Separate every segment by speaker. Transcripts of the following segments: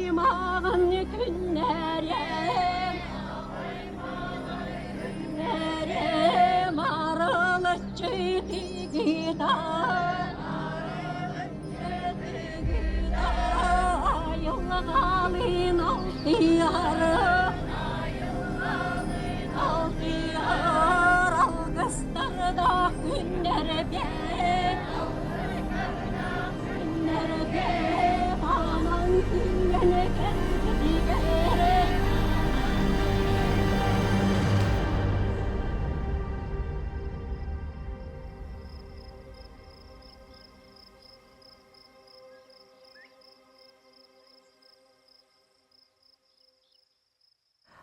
Speaker 1: koymadın günlere, günlere marılıççı gitar, yılgalın altıyarı, altıyar algıslarda günlere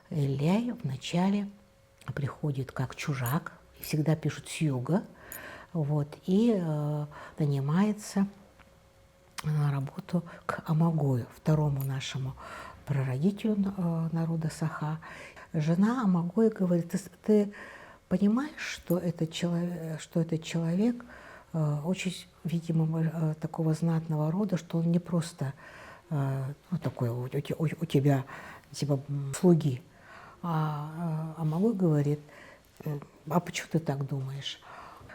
Speaker 2: Ляй вначале приходит как чужак, всегда пишут с юга, вот, и нанимается на работу к Амагою, второму нашему прародителю народа Саха. Жена Амагоя говорит: ты понимаешь, что этот человек очень, видимо, такого знатного рода, что он не просто такой у тебя типа слуги. А Амагой говорит: а почему ты так думаешь?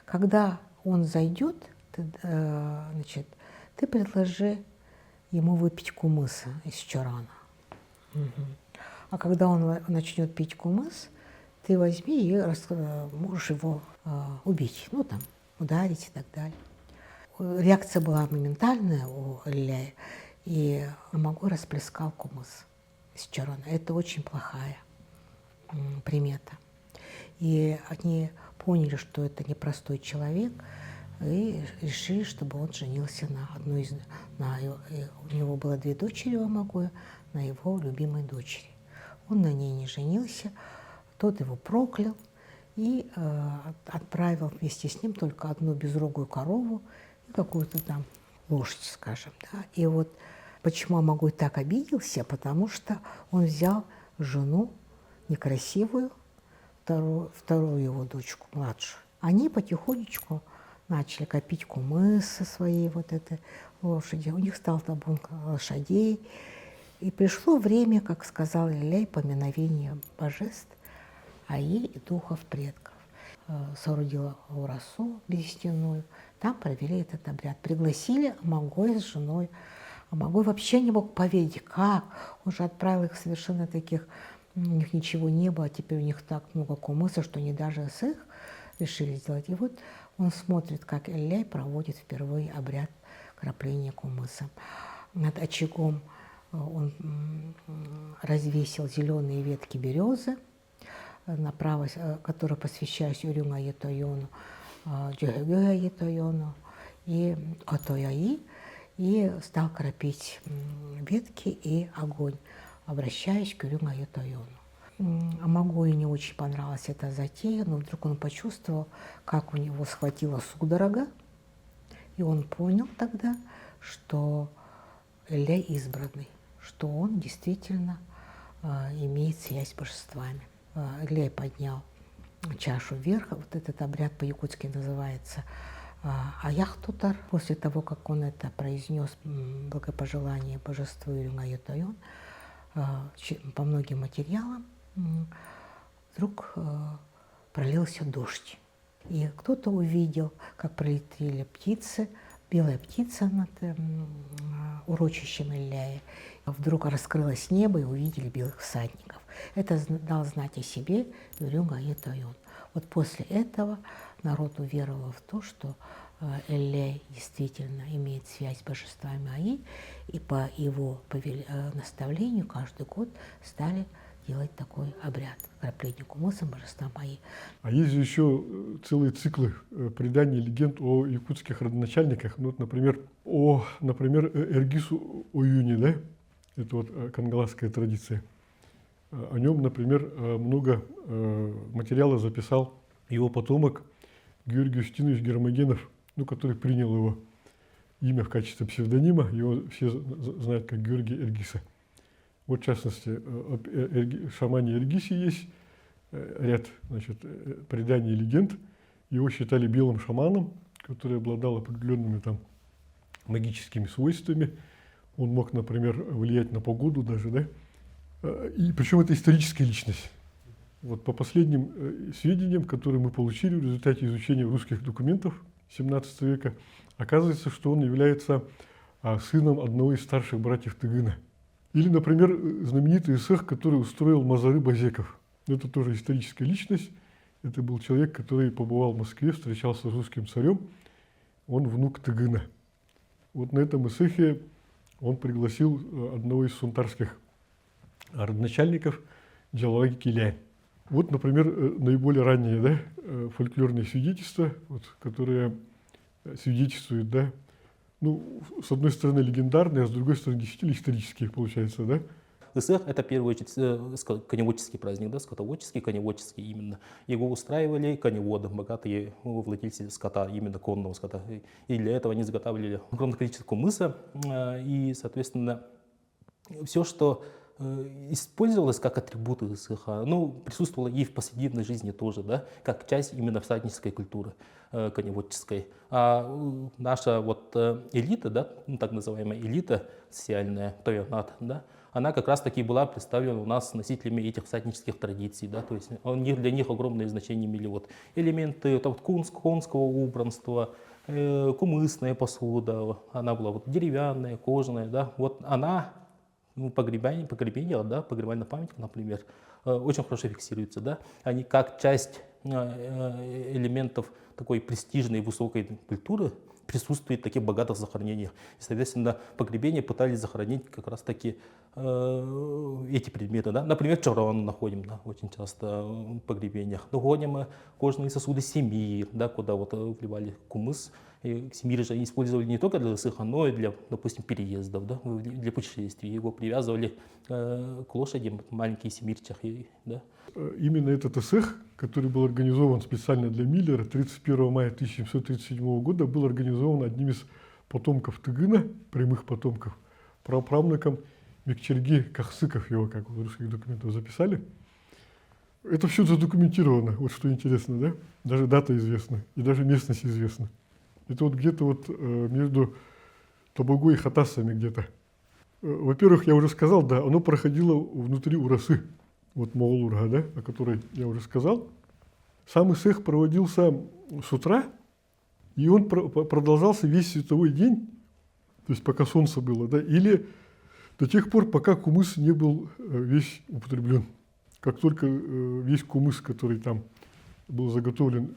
Speaker 2: Когда он зайдет, значит, ты предложи ему выпить кумыса из чарана. А когда он начнет пить кумыс, ты возьми и можешь его убить, ну там, ударить и так далее. Реакция была моментальная у Ляя, и Амагой расплескал кумыс из чарана. Это очень плохая примета. И они поняли, что это непростой человек, и решили, чтобы он женился на одной из... у него было 2 дочери у Амагоя, на его любимой дочери. Он на ней не женился, тот его проклял и отправил вместе с ним только одну безрогую корову и какую-то там лошадь, скажем. Да? И вот почему Амагой так обиделся, потому что он взял жену некрасивую, вторую его дочку, младшую. Они потихонечку начали копить кумыс со своей вот этой лошади. У них стал табун лошадей. И пришло время, как сказал Ляй, поминовения божеств, а ей и духов предков. Соорудила урасу берестяную, там провели этот обряд. Пригласили Амагоя с женой. Амагой вообще не мог поверить, как. Он же отправил их совершенно таких, у них ничего не было, а теперь у них так много кумыса, что они даже с их решили сделать. И вот он смотрит, как Ляй проводит впервые обряд крапления кумыса. Над очагом он развесил зеленые ветки березы, направо, которые посвящались Урюма Етойону, Джугега Етойону и Отояи, и стал кропить ветки и огонь, обращаясь к Урюма Етойону. Амагою не очень понравилась эта затея, но вдруг он почувствовал, как у него схватила судорога, и он понял тогда, что Ляй избранный, что он действительно имеет связь с божествами. Ляй поднял чашу вверх, вот этот обряд по-якутски называется Аяхтутар. После того, как он это произнес, благопожелание божеству Урюма Етойон, по многим материалам, вдруг пролился дождь. И кто-то увидел, как пролетели птицы, белая птица над урочищем Ляя. Вдруг раскрылось небо и увидели белых всадников. Это дал знать о себе Урюма Етойон. Вот после этого народ уверовал в то, что Ляй действительно имеет связь с божествами Аи, и по его наставлению каждый год стали делать такой обряд крапления кумысом божествам Аи.
Speaker 3: А есть же еще целые циклы преданий и легенд о якутских родоначальниках. Ну, вот, например, Эргису Оюни, да? Это вот кангаласская традиция. О нем, например, много материала записал его потомок Георгий Устинович Гермогенов, ну, который принял его имя в качестве псевдонима. Его все знают как Георгий Эргиса. Вот, в частности, о шамане Эргисе есть ряд, значит, преданий и легенд. Его считали белым шаманом, который обладал определенными там магическими свойствами. Он мог, например, влиять на погоду даже, да? И причем это историческая личность. Вот по последним сведениям, которые мы получили в результате изучения русских документов XVII века, оказывается, что он является сыном одного из старших братьев Тыгына. Или, например, знаменитый эсэх, который устроил Мазары Базеков. Это тоже историческая личность. Это был человек, который побывал в Москве, встречался с русским царем. Он внук Тыгына. Вот на этом эсэхе он пригласил одного из сунтарских родоначальников Джалалаги Киляй. Вот, например, наиболее ранние, да, фольклорные свидетельства, вот, которые свидетельствуют, да, ну, с одной стороны легендарные, а с другой стороны действительно исторические, получается, да.
Speaker 4: Эсэх – это в первую очередь коневодческий праздник, да, скотоводческий, коневодческий именно. Его устраивали коневоды, богатые владельцы скота, именно конного скота. И для этого они заготавливали огромное количество кумыса. И, соответственно, все, что использовалось как атрибуты эсэха, ну, присутствовало и в повседневной жизни тоже, да, как часть именно всаднической культуры коневодческой. А наша вот элита, да, ну, так называемая элита социальная, тоянат, да, она как раз-таки была представлена у нас носителями этих всаднических традиций, да, то есть для них огромное значение имели вот элементы вот, конского убранства, кумысная посуда, она была вот деревянная, кожаная, да, вот она, ну, погребение, да, погребальная памятник, например, очень хорошо фиксируется, да, они как часть элементов такой престижной высокой культуры присутствует в таких богатых захоронениях. И, соответственно, погребения пытались захоронить как раз-таки эти предметы. Да? Например, чорон находим, да, очень часто в погребениях. Находим мы кожные сосуды семир, да, куда вот вливали кумыс. И семир же использовали не только для эсэха, но и для, допустим, переездов, да, для путешествий. Его привязывали к лошади, маленькие семирчахи. Да.
Speaker 3: Именно этот эсэх, который был организован специально для Миллера 31 мая 1737 года, был организован одним из потомков Тыгына, прямых потомков, праправнуком Мекчерги Кахсыков, его, как в русских документах записали. Это все задокументировано, вот что интересно, да? Даже дата известна, и даже местность известна. Это вот где-то вот между Табугой и Хатасами где-то. Во-первых, я уже сказал, да, оно проходило внутри Урасы, вот Моголурга, да, о которой я уже сказал. Сам эсэх проводился с утра, и он продолжался весь световой день, то есть пока солнце было, да, или до тех пор, пока кумыс не был весь употреблен. Как только весь кумыс, который там был заготовлен,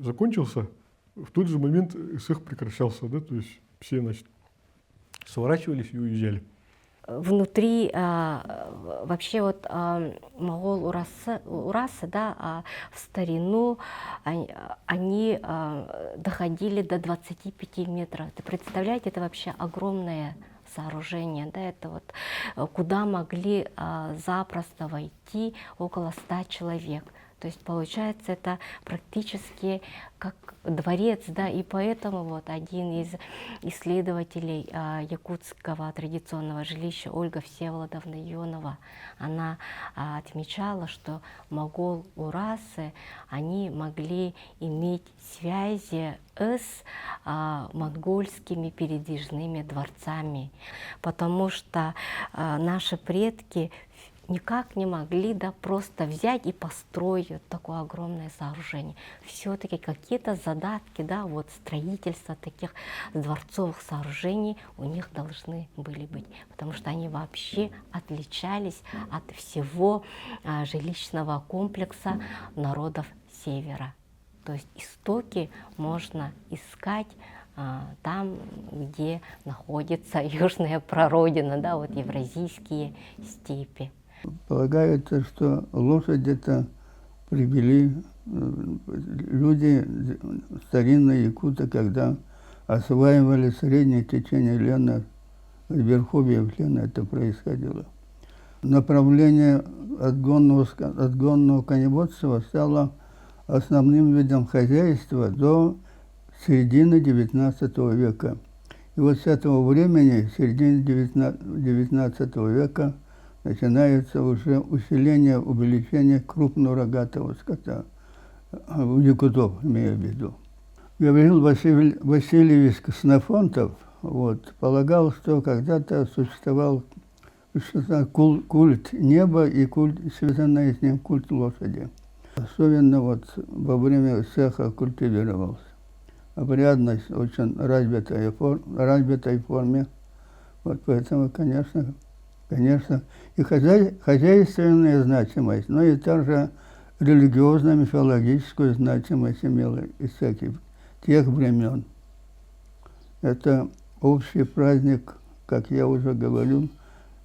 Speaker 3: закончился, в тот же момент эсэх прекращался, да, то есть все, значит, сворачивались и уезжали.
Speaker 5: Внутри вообще вот могол Урасы, да, в старину они доходили до 25 метров. Ты представляете, это вообще огромное сооружение, да, это вот куда могли запросто войти около 100 человек. То есть получается это практически как дворец, да, и поэтому вот один из исследователей якутского традиционного жилища, Ольга Всеволодовна Ионова, она отмечала, что могол-урасы, они могли иметь связи с монгольскими передвижными дворцами, потому что наши предки никак не могли, да, просто взять и построить вот такое огромное сооружение. Все-таки какие-то задатки, да, вот строительства таких дворцовых сооружений у них должны были быть, потому что они вообще отличались от всего жилищного комплекса народов Севера. То есть истоки можно искать там, где находится южная прародина, да, вот евразийские степи.
Speaker 6: Полагается, что лошадь это привели люди старинные якуты, когда осваивали среднее течение Лена, верховья Лена, это происходило. Направление отгонного коневодства стало основным видом хозяйства до середины XIX века. И вот с этого времени, середины XIX века, начинается уже усиление, увеличение крупного рогатого скота, у якутов, имею в виду. Гавриил Васильевич Ксенофонтов вот, полагал, что когда-то существовал что-то культ неба и культ, связанный с ним культ лошади. Особенно вот во время сеха культивировался. Обрядность очень развитой форме. Вот поэтому, конечно, и хозяйственная значимость, но и также религиозно-мифологическую значимость имела из тех времен. Это общий праздник, как я уже говорил,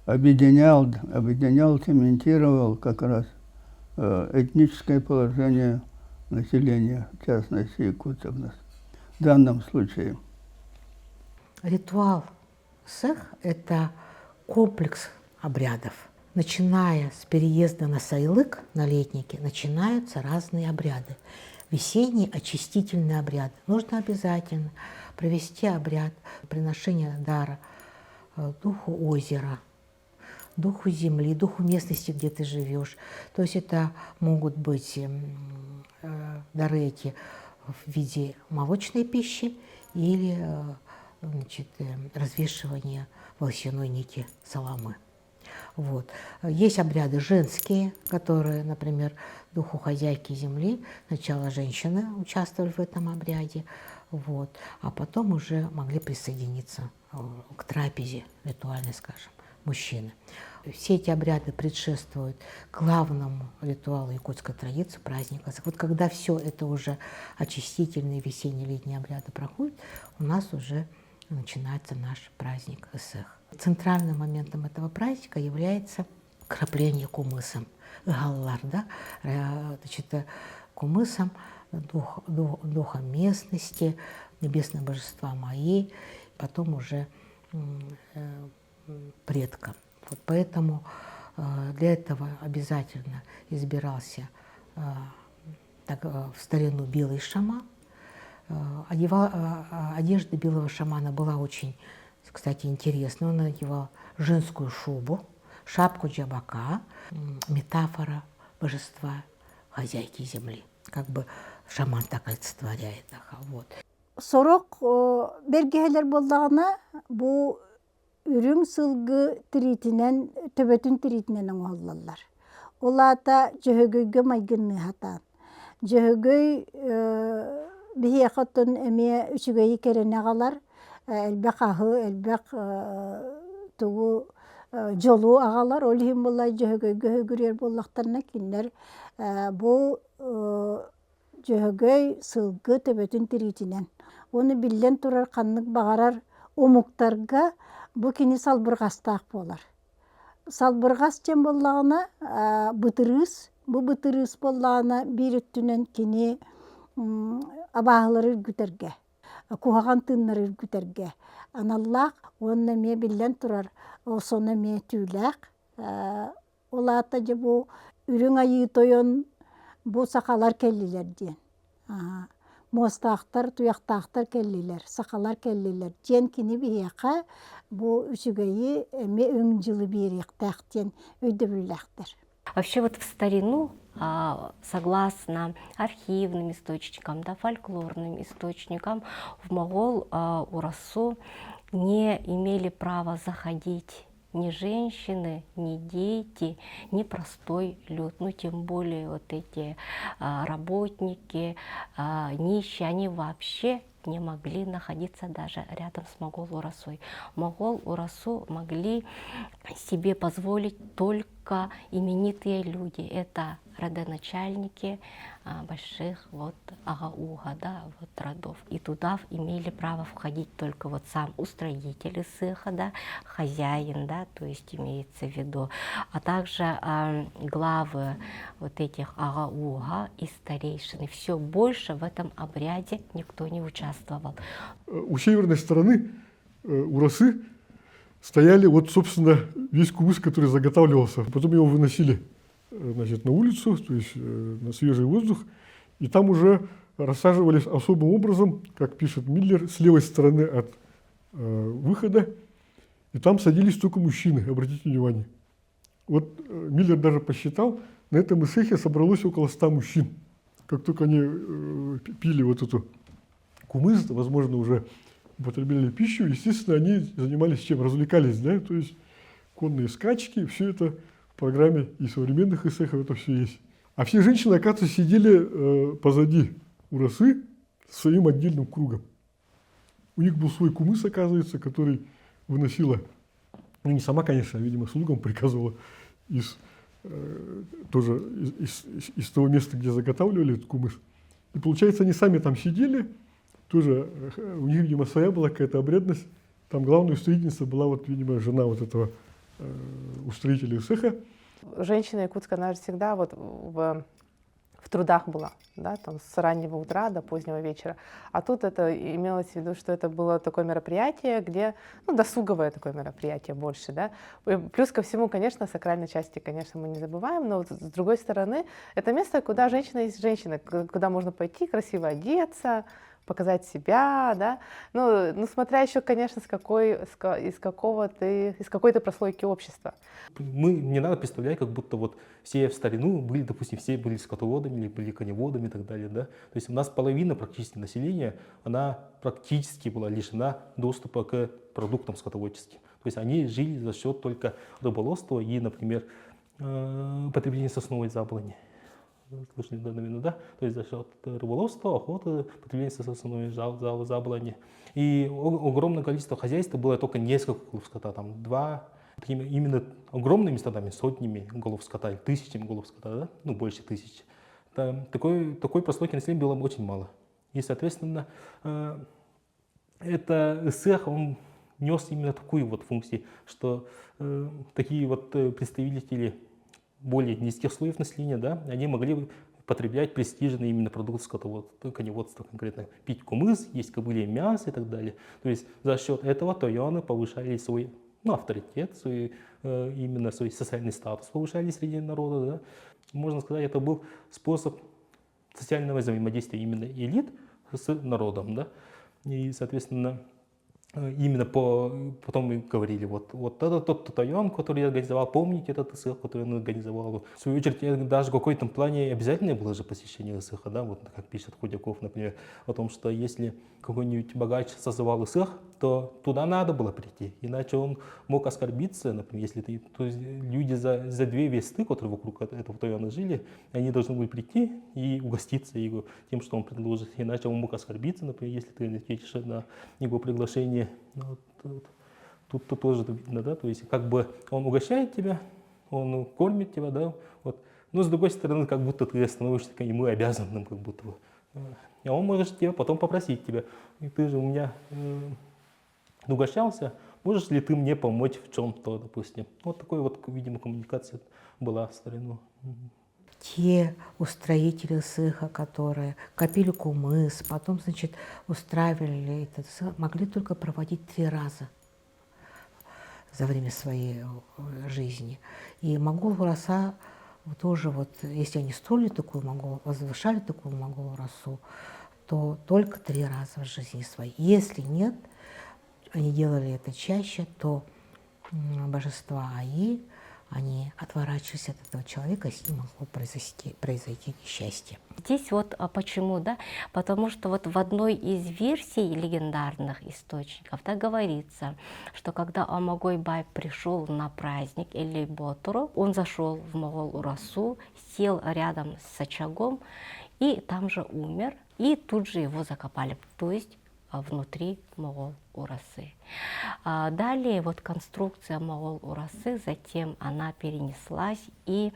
Speaker 6: объединял, цементировал как раз этническое положение населения, в частности якутов в данном случае.
Speaker 2: Ритуал сэх – это комплекс обрядов. Начиная с переезда на Сайлык, на Летники, начинаются разные обряды. Весенние очистительные обряды. Нужно обязательно провести обряд приношения дара духу озера, духу земли, духу местности, где ты живешь. То есть это могут быть дары эти в виде молочной пищи или развешивания волосяной нити соломы. Вот. Есть обряды женские, которые, например, духу хозяйки земли. Сначала женщины участвовали в этом обряде, вот, а потом уже могли присоединиться к трапезе ритуальной, скажем, мужчины. Все эти обряды предшествуют главному ритуалу якутской традиции, праздника. Вот когда все это уже очистительные весенне-летние обряды проходят, у нас уже начинается наш праздник Исэх. Центральным моментом этого праздника является крапление кумысом. Галлар, да? Кумысом, духом местности, небесные божества мои, потом уже предкам. Вот поэтому для этого обязательно избирался в старину белый шаман. Одежда белого шамана была очень, кстати, интересной. Он надевал женскую шубу, шапку джабака, метафора божества хозяйки земли. Как бы шаман так олицетворяет. Вот.
Speaker 7: Сорок бергелер болдағына бұл үрің сылғы тиритинен, төбөтін тиритинен оңғалалар. Олата жөһөгөйгө майгынны хатан. Жөһөгөй бихияқаттын әме үчігөйі керене қалар, әлбәқ ағы, әлбәқ тұғы жолу ағалар, олхим болай жөһөгөйгө хөгүрер боллақтарына кинлер бұл жөһөгөй сылғы төбөтін тиритинен. Оны билен турар қаннық бағарар омуктарга бу кини салбыргастаак болар. Салбыргас чем боллагына бытырыс, бу бытырыс боллагына бир үттүнөн кини абаалары үгүтерге, кухаган тыннары үгүтерге. Аналлак онна ме билен турар, осона ме түүлак. Олата же бу үрүң айы тойон бу сакалар келлилер ден. Мостақтар, туяқтақтар келлилер, сақалар келлилер. Ден кини бияқа бу үчүгөйі эме өң жылы бирияқтақтен өйдөбүлләқтер.
Speaker 5: Вообще вот в старину, согласно архивным источникам, да, фольклорным источникам, в Могол-Урасу не имели права заходить ни женщины, ни дети, ни простой люд, ну тем более вот эти работники, нищие, они вообще не могли находиться даже рядом с Могол-Урасой. Могол-Урасу могли себе позволить только именитые люди. Это родоначальники больших вот агауга, да, вот родов. И туда имели право входить только вот сам устроитель исыха, да, хозяин, да, то есть имеется в виду, а также главы вот этих агауга и старейшины. Все больше в этом обряде никто не участвовал.
Speaker 3: У северной стороны Урасы стояли вот, собственно, весь кумыс, который заготавливался. Потом его выносили, значит, на улицу, то есть на свежий воздух, и там уже рассаживались особым образом, как пишет Миллер, с левой стороны от выхода, и там садились только мужчины, обратите внимание. Вот Миллер даже посчитал, на этом исыхе собралось около 100 мужчин. Как только они пили вот эту кумыс, возможно, уже употребляли пищу, естественно, они занимались чем? Развлекались, да, то есть конные скачки, все это в программе и современных эсэхов это все есть. А все женщины, оказывается, сидели позади урасы своим отдельным кругом. У них был свой кумыс, оказывается, который выносила, ну не сама, конечно, а, видимо, слугам приказывала из того места, где заготавливали этот кумыс. И получается, они сами там сидели, тоже у них, видимо, своя была какая-то обрядность. Там главной устроительницей была, вот, видимо, жена вот этого устроителя эсэха.
Speaker 8: Женщина якутская, она же всегда вот в трудах была, да, там с раннего утра до позднего вечера. А тут это имелось в виду, что это было такое мероприятие, где, ну, досуговое такое мероприятие больше, да. И плюс ко всему, конечно, сакральной части, конечно, мы не забываем, но вот, с другой стороны, это место, куда женщина есть женщина, куда можно пойти красиво одеться, показать себя, да, ну смотря еще, конечно, из какой ты прослойки общества.
Speaker 4: Не надо представлять, как будто вот все в старину были, допустим, все были скотоводами или были коневодами и так далее, да. То есть у нас половина практически населения, она практически была лишена доступа к продуктам скотоводческим. То есть они жили за счет только рыболовства и, например, потребления сосновой заблони. Слышали данную, да? То есть за счет рыболовства, охоты, потребления сосновой заблони. И огромное количество хозяйств было только несколько голов скота, там 2, именно огромными стадами, сотнями голов скота, тысячами голов скота, да? Ну больше тысяч. Такой прослойки населения было очень мало. И, соответственно, это эсэх, он нес именно такую вот функцию, что такие вот представители более низких слоев населения, да, они могли потреблять престижные именно продукты скотоводства, коневодства конкретно, пить кумыс, есть кобылье мясо и так далее. То есть за счет этого тойоны повышали свой, ну, авторитет, именно свой социальный статус повышали среди народа, да. Можно сказать, это был способ социального взаимодействия именно элит с народом, да. И, соответственно, именно потом мы говорили, вот это тот тайон, который я организовал, помните этот эсэх, который он организовал. В свою очередь, даже в какой-то плане обязательное было же посещение эсэха, да, вот как пишет Худяков, например, о том, что если какой-нибудь богач созывал эсэх, то туда надо было прийти, иначе он мог оскорбиться, например, если то есть люди за 2 версты, которые вокруг этого тайона жили, они должны были прийти и угоститься его тем, что он предложит, иначе он мог оскорбиться, например, если ты ответишь на его приглашение. Тут тоже видно, да, то есть как бы он угощает тебя, он кормит тебя, да, вот. Но с другой стороны, как будто ты становишься ему обязанным, как будто бы. А он может тебя потом попросить тебя, ты же у меня угощался, можешь ли ты мне помочь в чем-то, допустим. Вот такой вот, видимо, коммуникация была в старину.
Speaker 2: Те устроители эсэха, которые копили кумыс, потом, значит, устраивали этот эсэх, могли только проводить 3 раза за время своей жизни. И могол ураса тоже, вот, если они строили такую могол, возвышали такую могол урасу, то только 3 раза в жизни своей. Если нет, они делали это чаще, то божества Аи, они отворачивались от этого человека, с ним могло произойти несчастье.
Speaker 5: Здесь вот почему, да? Потому что вот в одной из версий легендарных источников, да, говорится, что когда Амагой-бай пришел на праздник Элли Ботуру, он зашел в Могол-Урасу, сел рядом с очагом и там же умер, и тут же его закопали, то есть внутри Могол-Урасы. Далее вот конструкция Могол-Урасы, затем она перенеслась и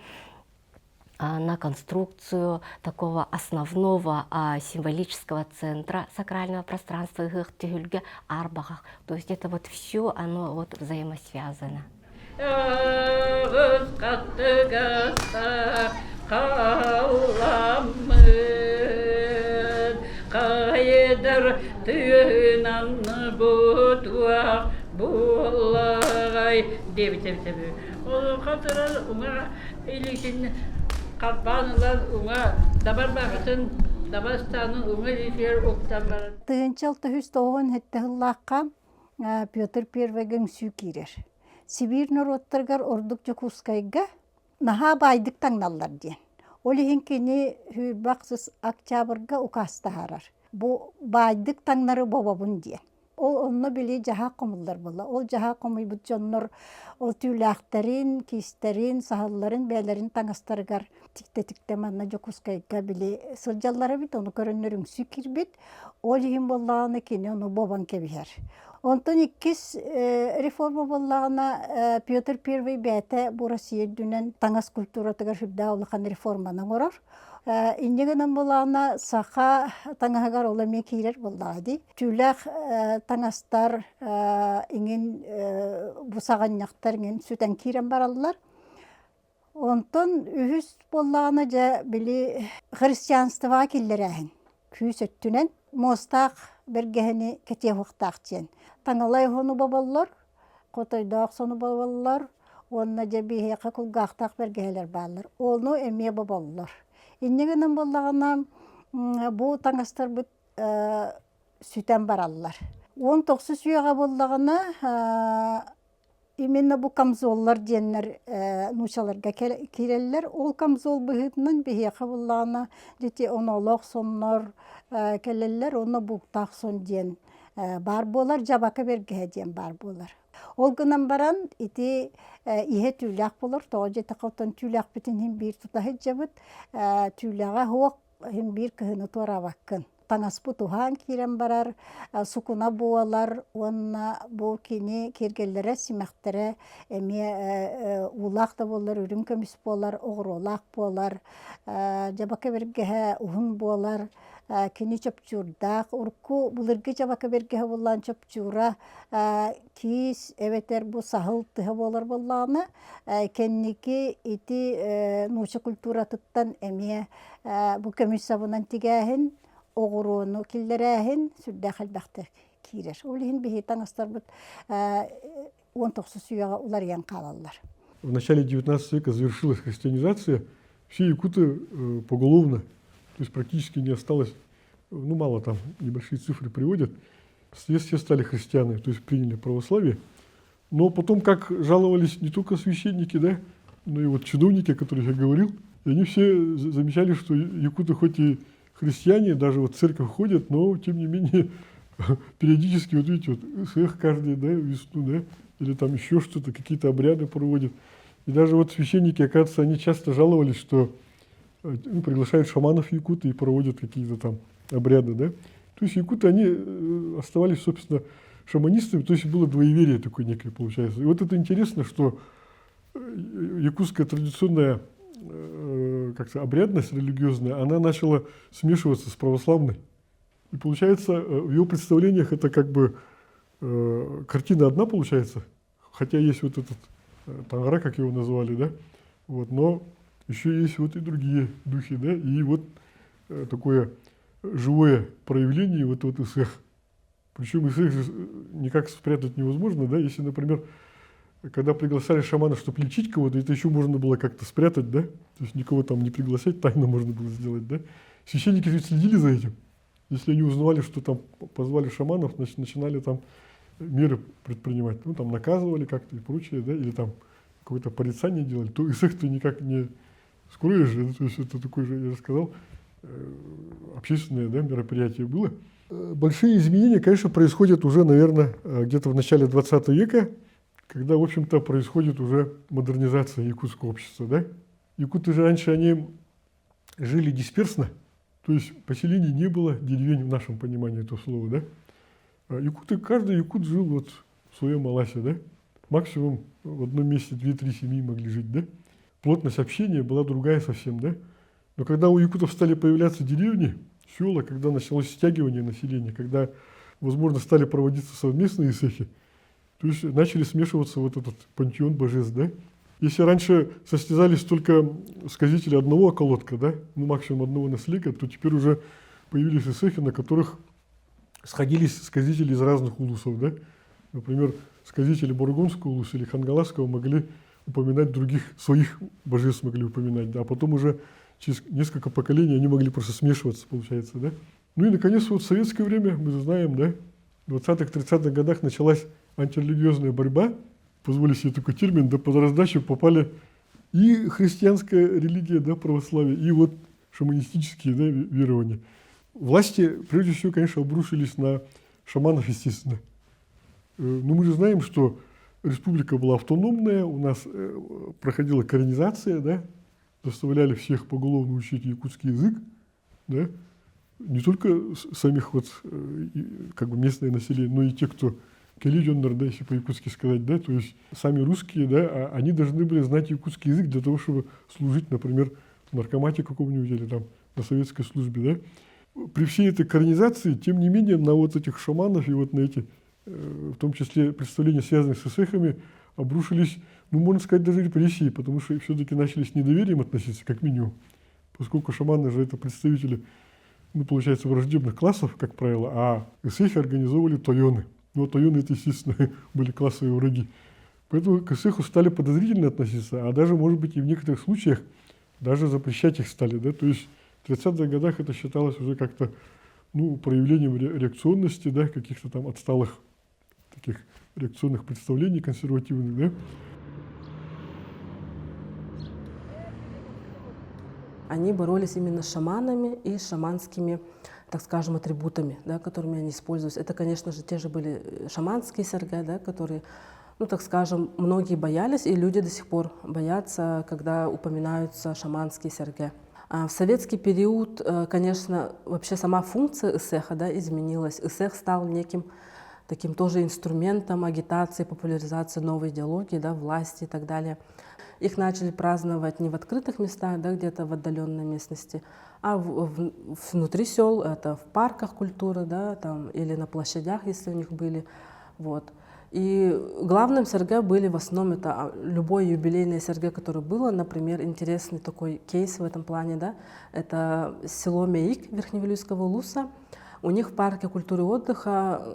Speaker 5: на конструкцию такого основного символического центра сакрального пространства Гыхтюгюльге Арбахах. То есть это вот все, оно вот взаимосвязано.
Speaker 1: Кайдар түйінан бұтуақ бұлағай деп. Ол қатырар ұңа елесін қатбанылар ұңа дабар бағытын дабастанын ұңа елесер оқтан барын.
Speaker 7: Тыынчал тыхүстоғын хеттіғыллаққа Петр Первайгын сүй кирер. Сибир народтаргар ордук жокускайга наха байдык таңналлар ден. Олихин кені хүрбақсыз октябрга укаста харар. Бу байдык таңнары бобабын ден. ол онно били жаха комуллар була. Ол жаха комуй бут жоннор ол түүлэхтерин, кистерин, сахалларын, бээлерин таңастаргар тикте манна жокускайга били сылжаллары бит, onu көрөннөрүң сүкир бит. Ол хим боллаганы кини onu бобан кебихер. Онтон иккис реформа боллагана Петр I бәте бу Россия дүнен таңас культуратыгар хүрдә улахан реформаның орор. Иннегенен болағына сақа таңағар ола мекейрер болағыды. Түләқ таңастар ingen бұсағаннақтар ingen сүтен кейрен баралылар. Онтон үхіс болағына жа білі христианстыва келдер әхін. Күйіс өттінен мостақ бергені кете хуқтақ чен. Таңалай хону бабалар, қотойдақ сону бабалар, онына жа бейхеқа күлгақтақ бергелер балар. Оны әме бабалар. Иннегенен болағына бұл таңастар бұд сүтен баралылар. 19 сүйеға болағына именно бұл камзоллар денлер нушаларға керелілер. Ол камзол бұғытынан бейеқа болағына дети онолог соннор келелілер, оны бұқтақ сон ден бар болар, жабақы бергеге ден бар болар. Ол гынан баран ити ihe tüylak bolor. Toğca taqotan tüylak bitin hem bir tutahı jabıt tüylağa hoq hem bir kıhını tora bakkın. Tanas bu tuhan kiren barar, sukuna boğalar, onna bu kini kergellere simektere, ulaq da bolar, ürüm kömüs bolar, oğrolaq bolar, jabaka bergehe uhun bolar, kini çöpçurdaq, urku bulurgi jabaka bergehe bolan çöpçura, kis eveter bu sahıl tıha bolar bolağını, kendiki iti nuşa kultura tıttan bu kömüs sabunan tigahin, oğrunu killerehin sürdähel baxtı kirer. Olihin bihi tаңастар бут 19 сүйеға улар ян қалалар.
Speaker 3: В начале 19 века завершилась христианизация. Все якуты поголовно, то есть практически не осталось, ну мало там, небольшие цифры приводят, все стали христианами, то есть приняли православие. Но потом, как жаловались не только священники, да, но и вот чиновники, о которых я говорил, и они все замечали, что якуты хоть и христиане, даже вот в церковь ходят, но тем не менее периодически, вот видите, вот сэх каждый, да, весну, да, или там еще что-то, какие-то обряды проводят. И даже вот священники, оказывается, они часто жаловались, что приглашают шаманов якуты и проводят какие-то там обряды, да. То есть якуты, они оставались, собственно, шаманистами, то есть было двоеверие такое некое, получается. И вот это интересно, что якутская традиционная как-то обрядность религиозная, она начала смешиваться с православной. И получается, в его представлениях это как бы картина одна получается, хотя есть вот этот тангара, как его назвали, да, вот, но еще есть вот и другие духи, да, и вот такое живое проявление вот исэх. Причем исэх же никак спрятать невозможно, да, если, например, когда приглашали шамана, чтобы лечить кого-то, это еще можно было как-то спрятать, да? То есть никого там не приглашать, тайно можно было сделать, да? Священники ведь следили за этим. Если они узнавали, что там позвали шаманов, значит, начинали там меры предпринимать. Ну, там наказывали как-то и прочее, да? Или там какое-то порицание делали. То исэх ты никак не скроешь, да? То есть это такое же, я же сказал, общественное, да, мероприятие было. Большие изменения, конечно, происходят уже, наверное, где-то в начале 20 века, когда, в общем-то, происходит уже модернизация якутского общества, да? Якуты же раньше, они жили дисперсно, то есть поселений не было, деревень в нашем понимании этого слова, да? Якуты, каждый якут жил вот в своем маласе, да? Максимум в одном месте 2-3 семьи могли жить, да? Плотность общения была другая совсем, да? Но когда у якутов стали появляться деревни, села, когда началось стягивание населения, когда, возможно, стали проводиться совместные исэхи, то есть начали смешиваться вот этот пантеон божеств, да? Если раньше состязались только сказители одного околотка, да, ну максимум одного наследника, то теперь уже появились исэхи, на которых сходились сказители из разных улусов, да? Например, сказители Бургундского улуса или Хангаласского могли упоминать других, своих божеств могли упоминать, да? А потом уже через несколько поколений они могли просто смешиваться, получается, да? Ну и, наконец, вот в советское время, мы знаем, да, в 20-30-х годах началась антирелигиозная борьба, позволю себе такой термин, да, под раздачу попали и христианская религия, да, православие, и вот шаманистические, да, верования. Власти, прежде всего, конечно, обрушились на шаманов, естественно. Но мы же знаем, что республика была автономная, у нас проходила коренизация, да, заставляли всех поголовно учить якутский язык, да, не только самих вот как бы местное население, но и те, кто келидионнер, да, если по-якутски сказать, да, то есть сами русские, да, они должны были знать якутский язык для того, чтобы служить, например, в наркомате каком-нибудь или там на советской службе, да. При всей этой коренизации, тем не менее, на вот этих шаманов и вот на эти, в том числе представления, связанные с эсэхами, обрушились, ну, можно сказать, даже репрессии, потому что все-таки начали с недоверием относиться, как минимум, поскольку шаманы же это представители, ну, получается, враждебных классов, как правило, а эсэхи организовывали тойоны. Ну, тойоны это, естественно, были классовые враги. Поэтому к эсэху стали подозрительно относиться, а даже, может быть, и в некоторых случаях даже запрещать их стали, да, то есть в 30-х годах это считалось уже как-то, ну, проявлением реакционности, да, каких-то там отсталых таких реакционных представлений консервативных, да.
Speaker 9: Они боролись именно с шаманами и шаманскими, так скажем, атрибутами, да, которыми они использовались. Это, конечно же, те же были шаманские сэргэ, да, которые, ну, так скажем, многие боялись, и люди до сих пор боятся, когда упоминаются шаманские сэргэ. А в советский период, конечно, вообще сама функция эсэха, да, изменилась. Эсэх стал неким таким тоже инструментом агитации, популяризации новой идеологии, да, власти и так далее. Их начали праздновать не в открытых местах, да, где-то в отдаленной местности, а внутри сел, это в парках культуры, да, там, или на площадях, если у них были. Вот. И главным сэргэ были в основном это любое юбилейное сэргэ, которое было. Например, интересный такой кейс в этом плане, да, это село Меик Верхневилюйского улуса. У них в парке культуры и отдыха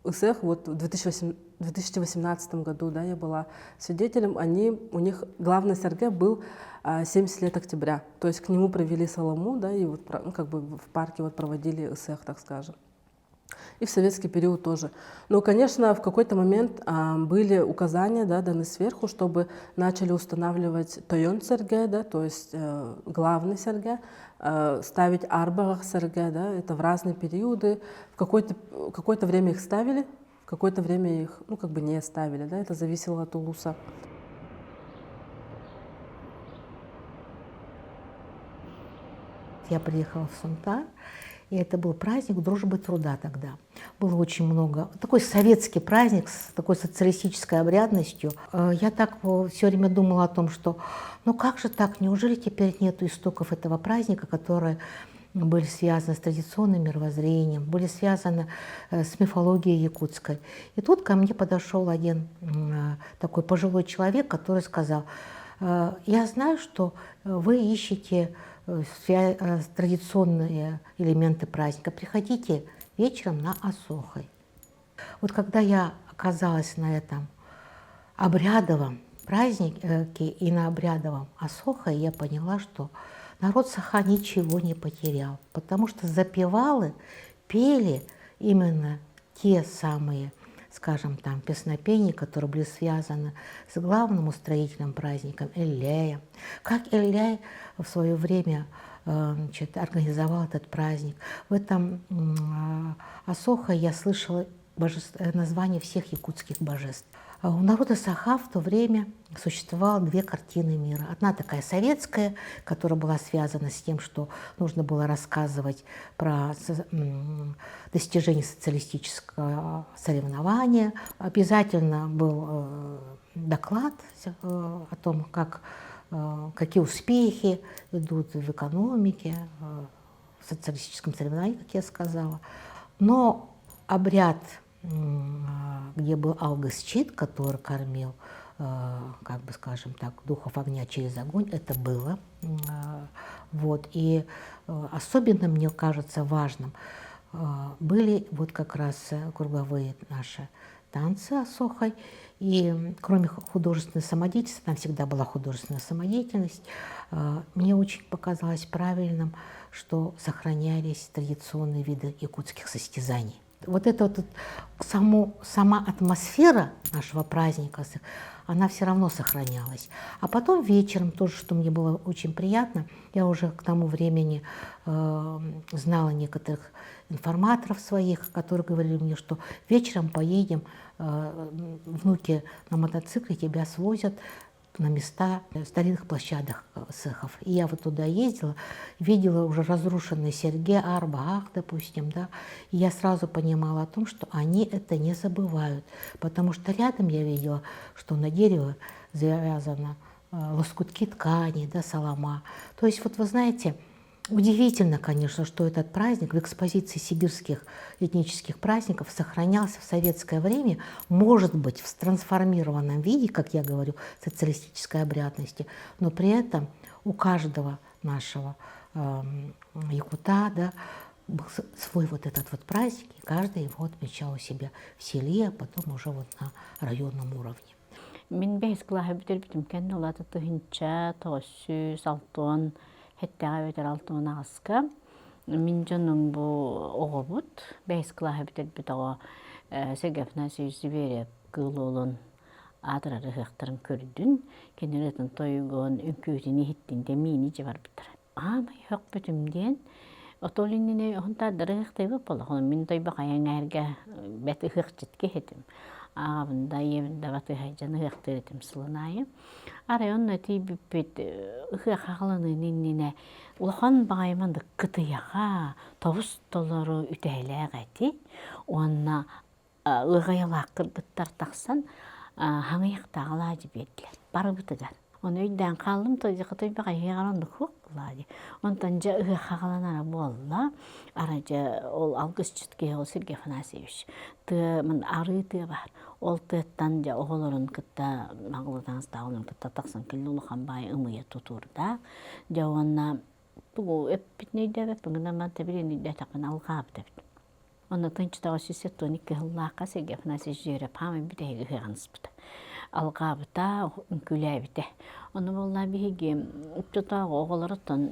Speaker 9: эсэх, вот в 2018 году, да, я была свидетелем, у них главный сэргэ был 70 лет октября, то есть к нему провели солому, да, и вот, ну, как бы в парке вот проводили эсэх, так скажем. И в советский период тоже. Но, конечно, в какой-то момент были указания, да, даны сверху, чтобы начали устанавливать тойон сэргэ, да, то есть главный сэргэ, ставить арбарах сэргэ, да, это в разные периоды. В какое-то время их ставили, в какое-то время их, ну, как бы не ставили, да, это зависело от улуса.
Speaker 2: Я приехала в Сунтар, и это был праздник дружбы труда тогда. Было очень много. Такой советский праздник с такой социалистической обрядностью. Я так все время думала о том, что ну как же так, неужели теперь нет истоков этого праздника, которые были связаны с традиционным мировоззрением, были связаны с мифологией якутской. И тут ко мне подошел один такой пожилой человек, который сказал: я знаю, что вы ищете традиционные элементы праздника. Приходите вечером на Асохой. Вот когда я оказалась на этом обрядовом празднике и на обрядовом Асохой, я поняла, что народ Саха ничего не потерял, потому что запевалы пели именно те самые, скажем, там, песнопения, которые были связаны с главным устроительным праздником Элляя. Как Элляй в свое время организовал этот праздник. В этом Асохе я слышала название всех якутских божеств. У народа Саха в то время существовало две картины мира. Одна такая советская, которая была связана с тем, что нужно было рассказывать про достижение социалистического соревнования. Обязательно был доклад о том, какие успехи идут в экономике, в социалистическом соревновании, как я сказала. Но обряд, где был Алгасчит, который кормил, как бы скажем так, духов огня через огонь, это было. Вот. И особенно, мне кажется, важным были вот как раз круговые наши танцы Асохой. И кроме художественной самодеятельности, там всегда была художественная самодеятельность, мне очень показалось правильным, что сохранялись традиционные виды якутских состязаний. Вот эта вот сама атмосфера нашего праздника, она все равно сохранялась. А потом вечером тоже, что мне было очень приятно, я уже к тому времени знала некоторых информаторов своих, которые говорили мне, что вечером поедем, внуки на мотоцикле тебя свозят на места старинных площадок цехов. И я вот туда ездила, видела уже разрушенный Сергей Арбах, допустим, да, и я сразу понимала о том, что они это не забывают, потому что рядом я видела, что на дерево завязано лоскутки ткани, да, солома. То есть вот вы знаете, удивительно, конечно, что этот праздник в экспозиции сибирских этнических праздников сохранялся в советское время, может быть, в трансформированном виде, как я говорю, социалистической обрядности, но при этом у каждого нашего якута, да, был свой вот этот вот праздник, и каждый его отмечал у себя в селе, а потом уже вот на районном уровне.
Speaker 1: Min бейсклахы бітер кәнді олаты тұхынча, тоғысу, салтуан, хеттіға өтер алтуан ағысқа. Min жонның бұл оғы бұд, бейсклахы бітер оғы сәгәфна сөйсі беріп қыл олын адырары ғықтырын көрдің, кенеретін тойығын үмкөйтіні хеттінде мені же бар бітір. Амай хөк бүтімден, отолиніне ұғынтадыры ғықтай бұп болы, мен тойбақ аяң әрге бәті ғық жетке хетім. Ağabında evinde batı haycanı hıhtır etim sılınayı. Arayon nöti büpüt hıqağılının innine ulağan bağaymandı kıtıyağa tavus doları ütəyle qəti. Onunla ığayala qırgıttar taqsan hanıyaq dağıla cibediler. Barı bıtıgar. Onu öydен қалым тойды қытой бағай ғаранды көк бұлады. Онтан жа ұғы қағаланара болла, аража ол алғыз жүтке ол Сергей Афанасьевич. Мен ары ты бар. Ол тыттан жа оғылырын кытта мағылыдаңыз дауылын кытта тақсын келі ұлыған бай ұмыя тұтурда. Жа онна бұл өп бітнейді өп бұңына манта бірен үйді тақын алғап дәбді. Онна тынчытағы сүсеттуын екі ғыллаққа Сергей Афанасьевич жүйреп хамы бітегі ғығаныз бұды. Алғабыта үнкүләбіте. Оны болла биһиги тұтағы оғылырыттан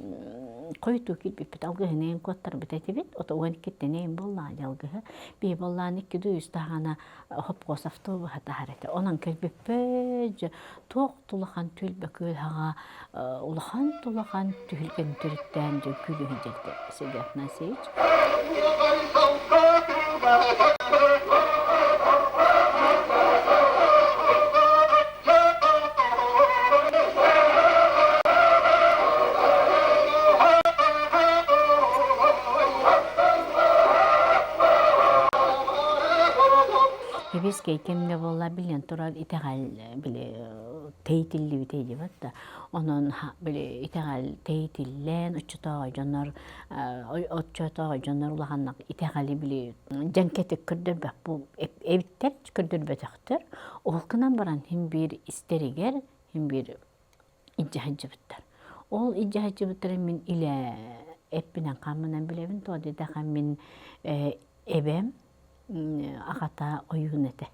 Speaker 1: қойыту келбеппет. Алғығынен көттар бітәті бет. Ота оған кеттенен болла алғығы. Бей боллан екі дүйіз тағана хопқос автобуға тағареті. Онан келбеппет тоқ тұлыған түлбі көлхаға ұлыған тұлыған түлген түріттен күлі хиджерді. Сергей Афанасьевич. Бескей кемне болла билен турар итегал биле тейтилли битеди батта. Онон биле итегал тейтиллен оччота жоннор улаханнак итегали биле жанкетик көрдөрбөк бу эбиттер көрдөрбөтөктөр. Олкунан баран хим бир истеригер, хим бир иджахжыбыттар. Ол иджахжыбыттар мен иле эппинен камынан билебин тоди да мен эбем ағата ойын әті.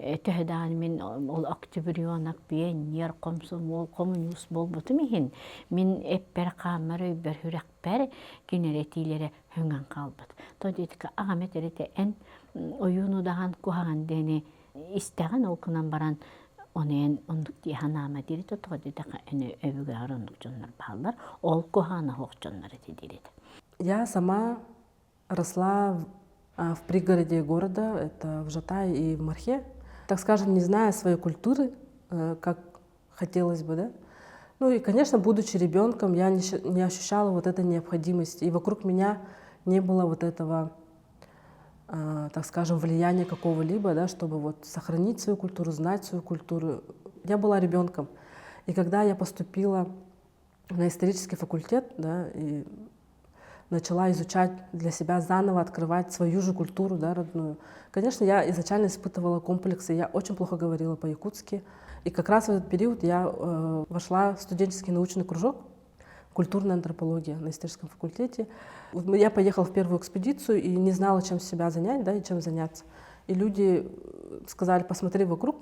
Speaker 1: Төхедаған мен ол октябрионак бейін, ер қомсым, ол коммуниус бол бұты мейін. Мен әппер қамыр өйбір хүрәқпер кенеретилері хөңген қалбыд. Тодетікі ағамет әреті ән ойын ұдаған күхаған дәне істеген олқынан баран онын ондық дейхан ама дерет, тодетікі әні өбігі арындық жонлар бағалар, ол күханы хоқ жонлар әте дерет.
Speaker 9: Я сама росла в пригороде города, это в Жатае и в Мархе, так скажем, не зная своей культуры, как хотелось бы, да. Ну и, конечно, будучи ребенком, я не ощущала вот этой необходимости, и вокруг меня не было вот этого, так скажем, влияния какого-либо, да, чтобы вот сохранить свою культуру, знать свою культуру. Я была ребенком, и когда я поступила на исторический факультет, да, и начала изучать для себя заново, открывать свою же культуру, да, родную. Конечно, я изначально испытывала комплексы, я очень плохо говорила по-якутски. И как раз в этот период я вошла в студенческий научный кружок «Культурная антропология» на историческом факультете. Я поехала в первую экспедицию и не знала, чем себя занять, да, и чем заняться. И люди сказали: посмотри вокруг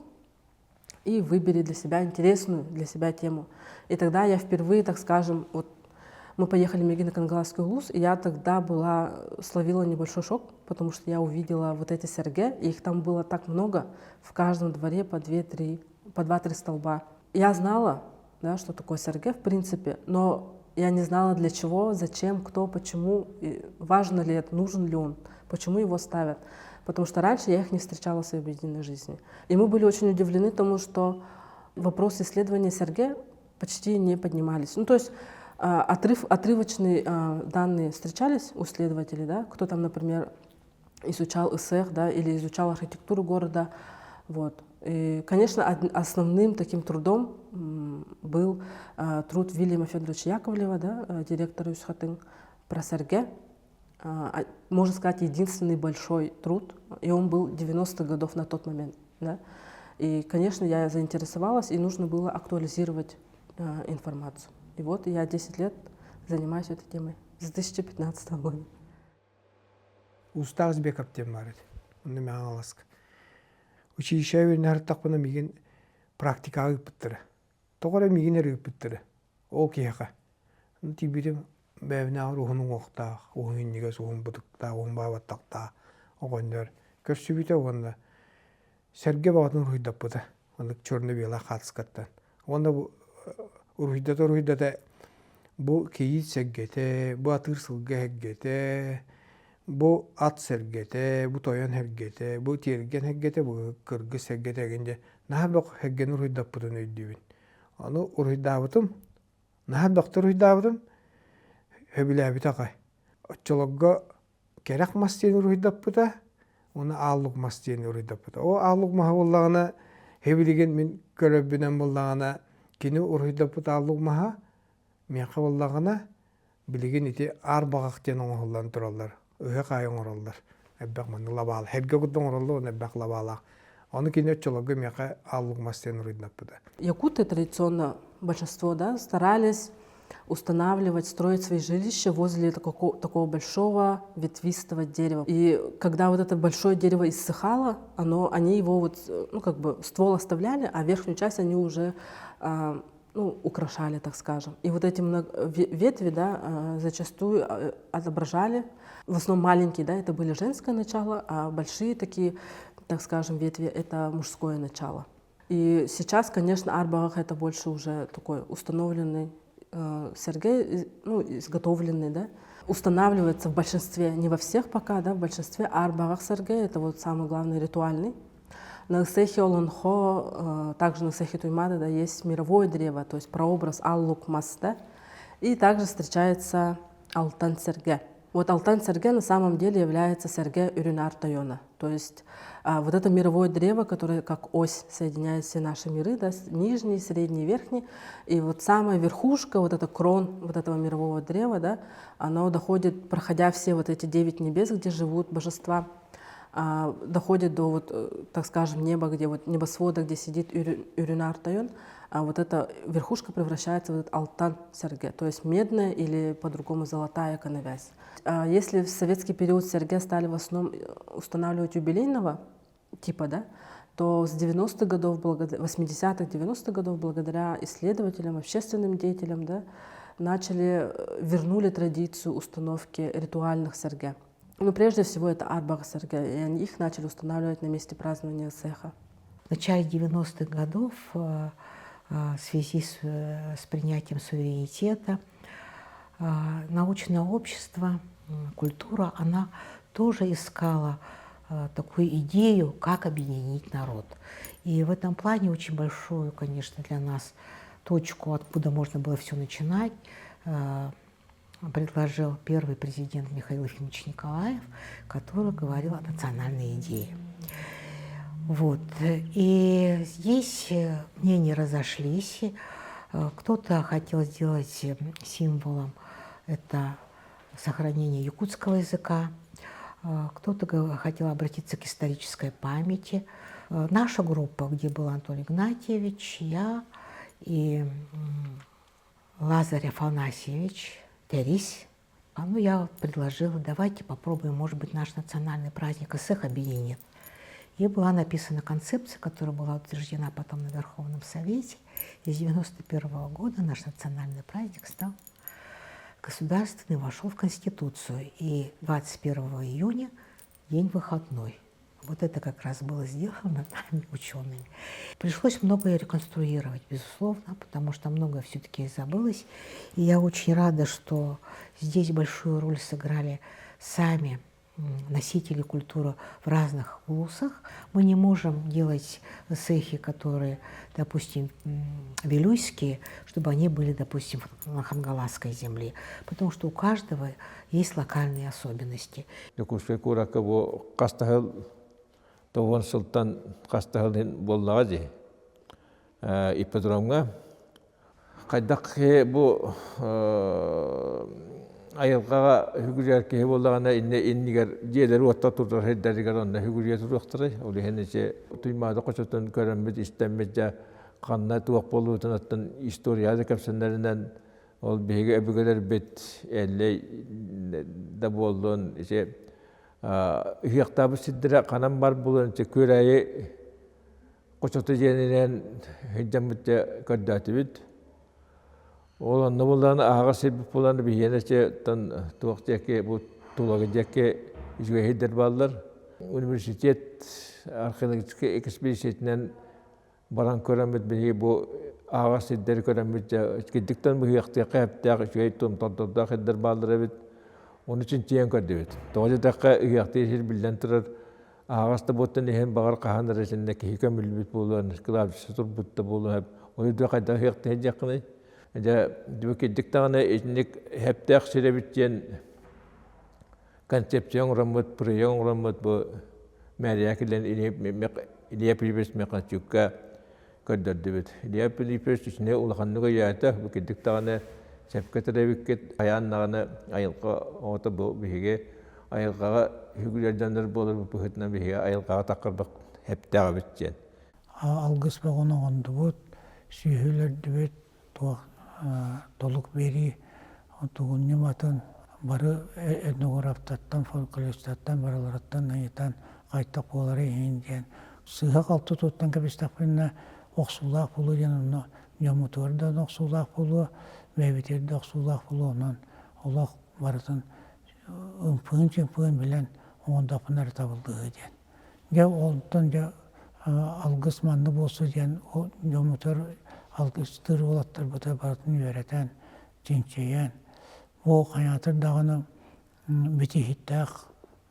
Speaker 9: и выбери для себя интересную для себя тему. И тогда я впервые, так скажем, вот, Мы поехали в Мегино-Кангаласский улус, и я тогда словила небольшой шок, потому что я увидела вот эти серьги, и их там было так много, в каждом дворе по 2-3 столба. Я знала, да, что такое серьги, в принципе, но я не знала для чего, зачем, кто, почему, и важно ли это, нужен ли он, почему его ставят. Потому что раньше я их не встречала в своей обыденной жизни. И мы были очень удивлены тому, что вопросы исследования серьги почти не поднимались. Ну, то есть отрывочные данные встречались у исследователей, да, кто там, например, изучал ИСЭХ, да, или изучал архитектуру города. Вот. И, конечно, основным таким трудом был труд Вильяма Федоровича Яковлева, да, директора Юсхатын, про серьги. Можно сказать, единственный большой труд, и он был 90-х годов на тот момент. Да. И, конечно, я заинтересовалась, и нужно было актуализировать информацию. И вот я 10 лет занимаюсь этой темой с 2015 года.
Speaker 10: Устаз бекаптен барит. Онны маған аласк. Училище верне хартақпына миген практикаға үппіттірі. Тоғыра миген әрі үппіттірі. Ол кейіға. Тибірім бәвіне ağır уғының оқтақ, уғын негіз уғын бұдықтақ, уғын бабаттақтақ, оғындар. Көрсі біте оғында сәрге бағытын ұрғыдап бұды. Ондық чөрні бела қатысқаттан. Онда ұрғыдата бұл кейіт сәггеті, бұл атыр сылға әггеті, бұл ат сәргеті, бұл тойан әргеті, бұл терген әргеті, бұл кыргы сәргеті әгенде. Нағар бақ әгген ұрғыдап бұдын өйдейбін. Оны ұрғыдабытым, нағар бақты ұрғыдабытым, хөбіләбіт ағай. Отчылыға керек мастен ұрғыдап бұда, оны аллық мастен ұрғыдап бұда. О аллық маға болағына, хөбілеген мен көрөбінен болағына, кені ұрғыдап бұда аллық маға, менқа болағына, білеген еті арбағақтен оңғылдан тұралар, өйе қайын оралдар. Әббәқ мәні лабалы. Хәбге күддің оралды, оны әббәқ лабалақ. Оны кені отчылыға менқа аллық мастен ұрғыдап бұда.
Speaker 9: Якуты традиционно, большинство, да, старались устанавливать, строить свои жилища возле такого большого ветвистого дерева. И когда вот это большое дерево иссыхало, они его вот, ну, как бы ствол оставляли, а верхнюю часть они уже украшали, так скажем. И вот эти ветви, да, зачастую отображали, в основном маленькие, да, это были женское начало, а большие такие, так скажем, ветви — это мужское начало. И сейчас, конечно, Арбагах — это больше уже такой установленный серьги, ну, изготовленный, да, устанавливается в большинстве, не во всех пока, да, в большинстве Арбагах серьги, это вот самый главный ритуальный. На Исехе Олонхо, также на Исехе Туймада, да, есть мировое древо, то есть прообраз Аллук Масте, и также встречается Алтан серьги. Вот Алтан серьги на самом деле является серьги Урюнар Тайона, то есть вот это мировое древо, которое как ось соединяет все наши миры, да, нижний, средний, верхний, и вот самая верхушка, вот эта крон вот этого мирового древа, да, оно доходит, проходя все вот эти 9 небес, где живут божества, доходит до, вот, так скажем, неба, где вот небосвода, где сидит Урюнар Тайон, а вот эта верхушка превращается в этот Алтан серьги, то есть медная или по-другому золотая коновязь. Если в советский период серьги стали в основном устанавливать юбилейного типа, да, то с 90-х годов, 80-х, 90-х годов, благодаря исследователям, общественным деятелям, да, вернули традицию установки ритуальных серьги. Но прежде всего это Арбагах серьги, и их начали устанавливать на месте празднования Исеха.
Speaker 2: В начале 90-х годов в связи с принятием суверенитета научное общество, культура, она тоже искала такую идею, как объединить народ. И в этом плане очень большую, конечно, для нас точку, откуда можно было все начинать, предложил первый президент Михаил Ефимович Николаев, который говорил о национальной идее. Вот. И здесь мнения разошлись. Кто-то хотел сделать символом это сохранение якутского языка, кто-то хотел обратиться к исторической памяти. Наша группа, где был Антон Игнатьевич, я и Лазарь Афанасьевич, Терись, я предложила, давайте попробуем, может быть, наш национальный праздник Исех объединит. И была написана концепция, которая была утверждена потом на Верховном Совете. И с 1991 года наш национальный праздник стал государственный вошел в Конституцию, и 21 июня день выходной. Вот это как раз было сделано нами, учеными. Пришлось многое реконструировать, безусловно, потому что многое все-таки забылось. И я очень рада, что здесь большую роль сыграли сами носители культуры в разных улусах. Мы не можем делать цехи, которые, допустим, вилюйские, чтобы они были, допустим, на хангаласской земле, потому что у каждого есть локальные особенности.
Speaker 11: Тоғын сылтан қастағылын боллаға иппедромға. Қайдақ бұл айылғаға хүгірер кеге боллағана иннігер жиелері отта тұрдар хеддәрігер онна хүгірер тұрықтыры. Олы хенесе тұймады қосытын көрінмет, істемет қанна туақ болуытын аттын историяды кәпсінлерінен ол бейге өбігелер бет әлі да болуын Үйектабы сиддіре қанам бар болуын көрәйі қосыты женінен хеджамытте көрдәті бит. Ол анны болуын аға себіп болуын бейені туақ жәке, бұл тулағы жәке үзге хеддер балылар. Университет археологический экспедициятінен баран көрәмет бейге бұл аға сиддері көрәмет кеддіктен бұл үйектіқі әптіғі үшгей тұмталдырда хеддер балылар бит. Onun için tiyan kördübüt. Doğru dakika üyakti bilden turar. Ağasta botan ehen bağır qahan arasındaki hikam bilbit bolu, kılavcısı turbutta bolu hep. Onu da kadar üyakti hecekini. Ja dibukiddik tağına etnik hep dağ sürebitken konsepsiyon ramut, proyon ramut bu meriyakilen iliyap ilbis mekançukka kördübüt. İliyap ilbis içine ulağanlığı yağıta bukiddik tağına Sepketerevikket ayağınlarına ayılqa otu bu bihiге ayılqağa hügülerdenler bolur bu pühütüne bihiге ayılqağa taqırbaq hep dağı bitken.
Speaker 10: Algыс бағына ғанды бұд, сүйhüler dübet толық бери, тұғын нематын бары этнографтаттан, фольклористаттан, баралараттан, айытан қайттақ болары еңден. Сыға қалты тұттан кәбістақпенна оқсулақ болу ден, нөмітуардан оқсулақ болу, Мәбетерді ақсулақ болу, онан олақ барытын ұмпығын білен оңындапынары табылды ден. Олықтан алғыс манды болсы ден, нөмітер алғыстыр олаттыр бұта барытын үйеретен, жеңчейен. Ол қайнатыр дағыны бітихіттақ,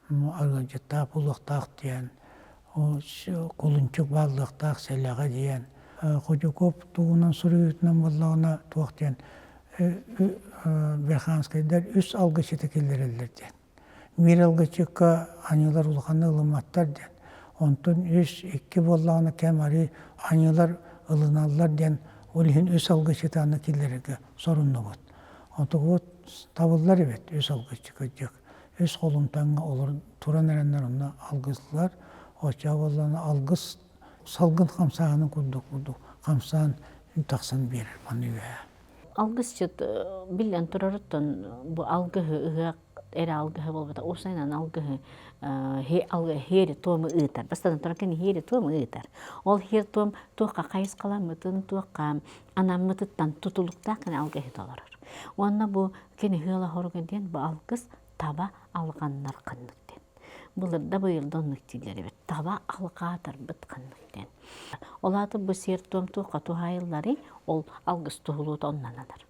Speaker 10: арғанжеттақ, бұлықтақ ден, құлынчық балықтақ сәліға ден. Қойы көп туғынан сұры үтінен болағына туақ ден. Берханскайдар үс алғышы текелдерелер ден. Мир алғышыққа анилар ұлғаны ылыматтар ден. Онтын үс екі болағына кәмәрі анилар ылыналар ден. Олығын үс алғышы таны келдерге сорынны бұд. Онты ғод табылдар ebet үс алғышы көджек. Үс қолымтанға олар туран әрендер онына алғысылар. Оча болағына алғыс салғын қамсағының күрдік. Қамсағын тақсан берір маны өе.
Speaker 1: Алгысчыт билен турарыттан бу алгыһы ыгак эре алгыһы болбата осайнан алгыһы хери тому ыытар бастадан туракени хери тому ыытар ол хер том туакка кайыс каламытын туакка анаммытыттан тутулуктакын алгыһы толорор онна бу кени хыла хоргенден бу алгыс таба алганнар кынныктен булырда быйылдоннук тилери бит таба алгаатар бит кынныктен олаты бу сер том туакка тухайыллары ол алгыс тухулуут оннанадыр.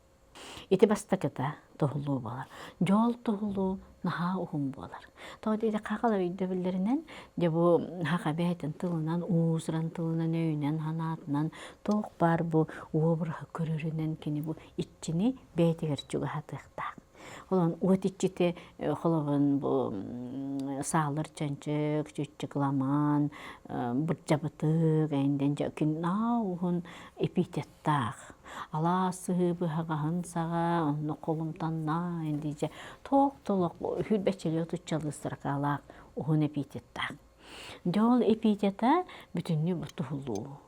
Speaker 1: Ити бастакыта тухулуу болар. Жол тухулуу наха ухум болар. Тоғыда иде қақала үйдебілерінен, де бұ хақа бәйтін тылынан, уусыран тылынан, өйінен, ханатынан, тоқ бар бұ уобырға көрірінен кені бұ итчіні бәйтігер чуға хатықтақ. Олан уатичите холован бу саалар чанчык, чүччикламан, бұрджабытык, әйінден жәкін наухын эпитеттақ. Ала сығыбы хағағын саға, оны қолымтанна, әйінде жә тоқ-толық хүлбәтчелі тұтчалы сырқалақ, ұғын эпитеттақ. Жол эпитета бүтүннү бутулуу.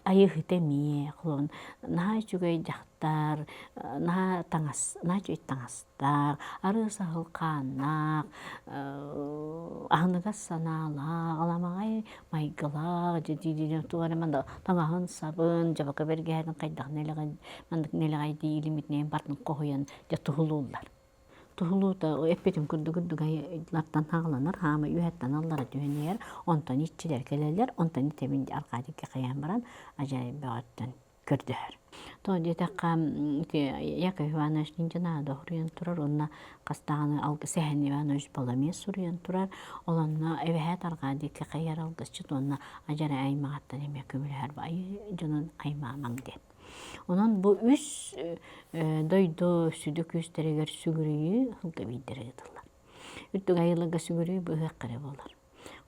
Speaker 1: Айыхыте мие клон. На чугай жактар, на чуй таңастар, ары сахылканак, ахыныга санаалак, аламагай майгылак, жедиден тугараманда таңаһын сабын, жабака бергәден кайдак нелегай диилимитнен бартын кохуян жатуулуулар. Тухулута эппетим күрдүгайдылардан хагаланар, хама үйәттен аллара түйенер, онтан итчилер келелер, онтан итемин аркадикке каян баран, ажайып бәғаттан көрдір. То детаққа Яков Иванович Нинжанада хуруян турар, онна қастағаны алғы Сәхен Иванович Баламес хуруян турар, оланна эвәхәт аркадикке каяр алғысчыт, онна ажары аймағаттан еме көмілер бай, жонын аймағамаң деп. Онан бу үс дойдо сүдүк үстерегер сүгүрүйү хылга биддере дылар. Үрдүк айылага сүгүрүйү бу хаккары болар.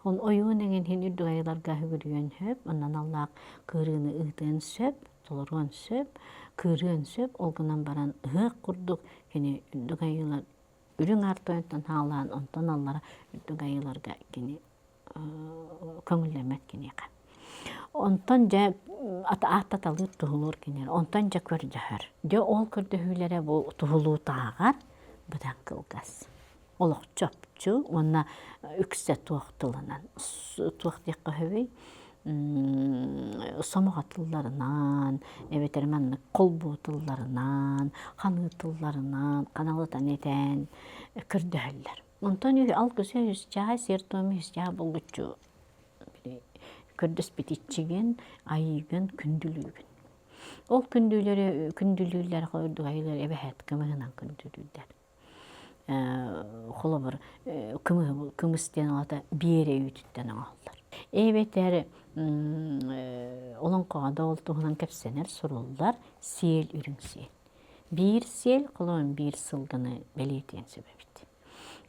Speaker 1: Он оюун эген хин үрдүк айыларга сүгүрүйөн сөп, онан Аллах кырыны ыйтын сөп, толоргон сөп, кырын сөп, олгунан баран ык курдук, кени үрдүк айылар үрүң артойнтан хаалаан, онтан Аллара үрдүк айыларга кени көңүллемет кени кан. Онтан жа аттаталыр тухулур кенер, онтан жа көрдөхөр. Жа ол көрдөхүлері бұл тухулуу тағар, бұдан кылгас. Олық чөпчу, онна үксе туақтылынан. Туақтыққа хөбей, сомуға тылларынан, эбетермен қолбу тылларынан, қаны тылларынан, қаналытан етен көрдөхілер. Онтан алгысы үстіға, сертоми үстіға болгучу. Көрдөс битичиген, айыгын, күндүлүгін. Ол күндүлүлер қойдық айылар әбәхәт кымығынан күндүлүлер. Қолы бір кымыстен алата бере үйтіттен аңалдар. Эбетер олон қоғада олтуғынан кәпсенер сұрулдар сел үрін сел. Bir sel, қолуын bir сылғыны бәлетен сөбәбіт.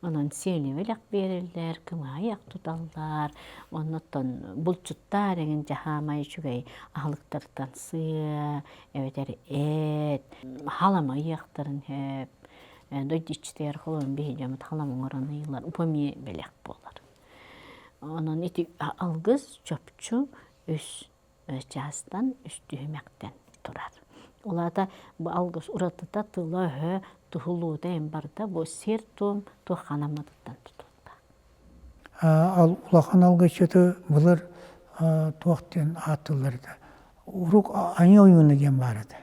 Speaker 1: Onun seni velak verirler, kıma ayak tutarlar. Ondan bulçutlar egin jahamay çugay ahlıktardan sığ, evet et, halama ayaktarın hep. Doydu içler kolun behecemet halamın oranı yıllar upami velak bolar. Onun eti algız çöpçü üst castan üst düğmekten durar. Olada bu algız uratıda tılahı tuhulu deyim barda bu sertum tuğanamadıktan tutuldu.
Speaker 10: Ал улахан алгычыты булар туактен атыларды. Урук аны оюны дем барды.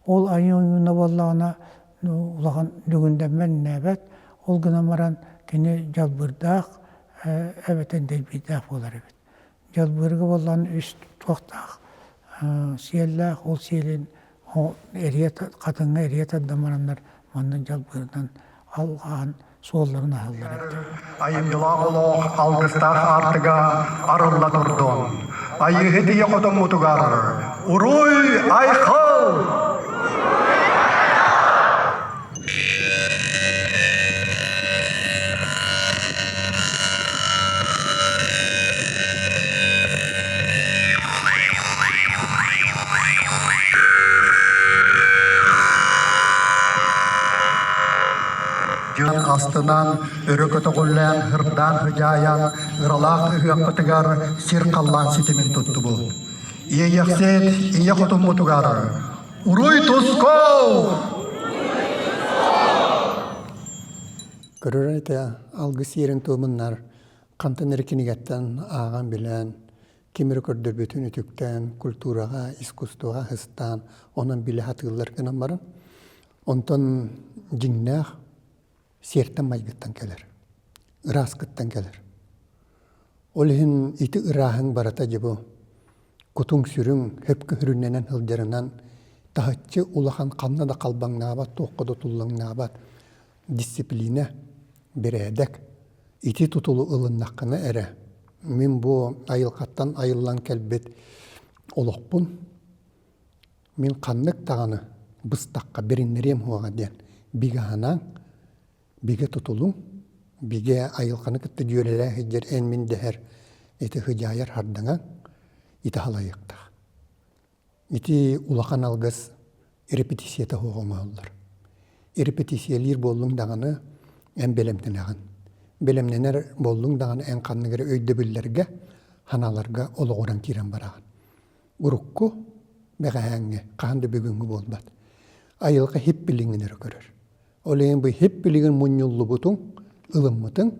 Speaker 10: Ол аны оюны боллагына улахан дүгүндө мен небет, ол гына маран кене жалбырдак, эбетен делбидак болар эбет. Жалбыргы болган үст туактак сиеллак, ол сиелин катынга эриет адамарандар мандан жалбырдан алган солларын алалар.
Speaker 12: Айымдылақ алғыстар артыға арылла тұрдың. Айығыды еқотын мұтығар. Уруй айқыл! Астынан өрөкөтө гуллан хырдан хыжаян ыралак ыгакытыгар сир каллан ситимин тутту бу. Ияксет иякотум мутугар. Уруй тускоу!
Speaker 13: Көрөрөйте алгы сирин тумуннар кантын эркинигеттен аган билен кимир көрдөр бүтүн үтүктен культурага, искусствога хыстан онун биле хатылар кенен барын. Онтон жиңнах сертен майгыттан келер, ыраскыттан келер. Олхин ити ырахын барата жебу, кутун сүрүн хөпкө хүрүнненен хылдерынан тахатчы улахан канна да калбаңнабат, тоққыда туллаңнабат, дисциплина бередек, ити тутулу ылыннаққына әрі. Мен бу айылқаттан айыллан келбет олықпун, мен қаннық тағаны быстаққа беріннерем хуаға ден, биге ханан, биге тутулун, биге айылқаны кітті жөрелі хеджер ән мен дәхер, эти хыжайар хардаңан, ити халайықтақ. Ити улақан алғыз репетисията хоғылма олар. Репетисиялер болың дағаны ән белемтін ағын. Белемненер болдың дағаны ән қанныгері өйдебілерге, ханаларға олығыран кирен бараған. Урукку бәғәңге, қанды бүгінгі болбад. Айылға хеп біліңінер көрір. Олейін бұл хеп білігін мұнюлы бұтың, ылыммытың,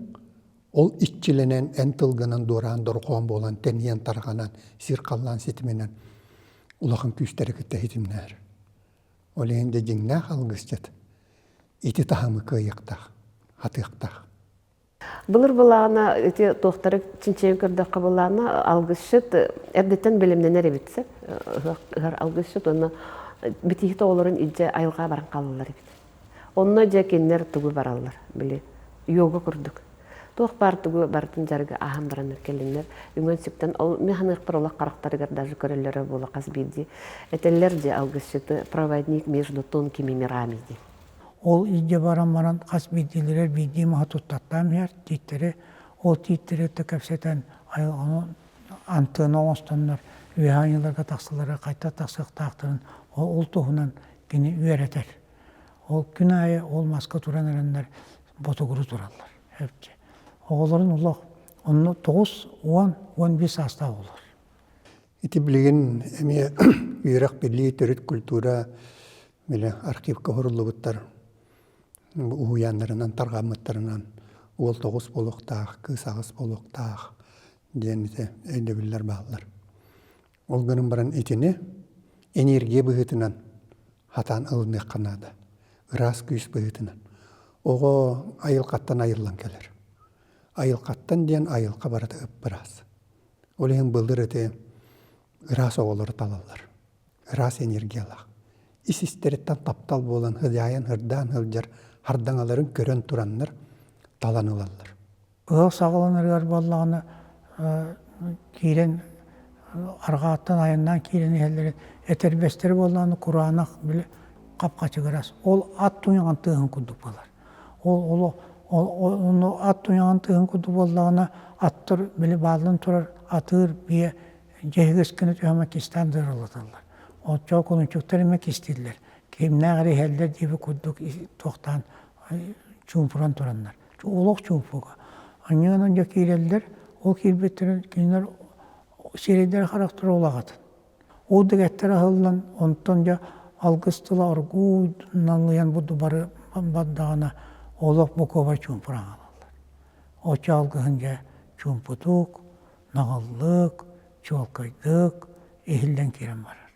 Speaker 13: ол итчіленен ән тылғынан дұран дұрқуан болан, тәниян тарғанан, сирқаллан сетіменен улақын күстері күтті хетімнер. Олейін де жеңнәқ алғыстет, ити тахамы күйіқтақ, хатықтақ.
Speaker 14: Былыр бұлағына, өте тоқтары чинчен көрді қабылағына алғышыт, әрдеттен білімденер ebitse. Алғышыт, оны бітейікті оларын иджа айылға баран қалылар ебит. Онына жа кеннер түгі баралар, біле, йога көрдік. Тоқ бар түгі бартын жарғы ахам бараныр келінер. Үңген сүктен, ол механық бір олақ қарақтарығар даже көрелері болы қаз бейді. Әтелер же алғышыты проводник между тонкими мирами де.
Speaker 15: Ол иде баран қас бейділер бейді маға тұттаттам ер, титтері, ол титтері түкәпсетен антыны оңыстанлар, үйханиларға тақсыларға қайта тақсық тақтырын, ол тұғынан кені үйеретер. Ол күн айы, ол маска туран әрендер ботығыры туралар. Оғыларын ұлақ, оны 9-10-15 аста олар.
Speaker 13: Ити білген әме үйрақ білі түріт культура, архивка хорулы бұттар, уянларынан, тарғамыттарынан, ол 9 болуқтақ, кыз ағыз болуқтақ, дейініте әйді білілер бағылар. Ол күнің баран етіне энергия бұғытынан хатан ылыны қанады, ырас күйіс бұғытынан. Оғы айылқаттан айылан келер. Айылқаттан дейін айылқа барады үп біраз. Ол ең бұлдыр өте ырас оғылыр талалар, ырас энергиялақ. Ис-истереттен таптал болан хыдайын, хырдан, хылжар, хардаңаларын көрін тұранлар, талан ұлалар.
Speaker 15: Ұғық сағыланырғар болағына кейлен, арғаттан айыннан кейлен елдері, әтербестері болағына Құранақ білі қапқачы қырас. Ол ат тұйған тұғын күндік болар. Оны ат тұйған тұғын күндік болағына аттыр білі балын тұрар, атыр, бие, жегіз күні түйіма кестандыр ұлаталар. Ол жоқ онынчуктар кестелер. Кемнәғірі әлдер дебі күндік тоқтан чумпыран тұранлар. Олық чумпыға. Аннығынан жа кейлелдер, ол келбеттерін кейінлер середер қарақтыры олағатын. Ол дегеттері ғылдан, онтан жа алғыстыла ұрғуынан бұды бары баддағына олық бұқова чумпыран алалар. Оча алғығын жа чумпыдық, нағылдық, чуалқайдық, ехілден керен барар.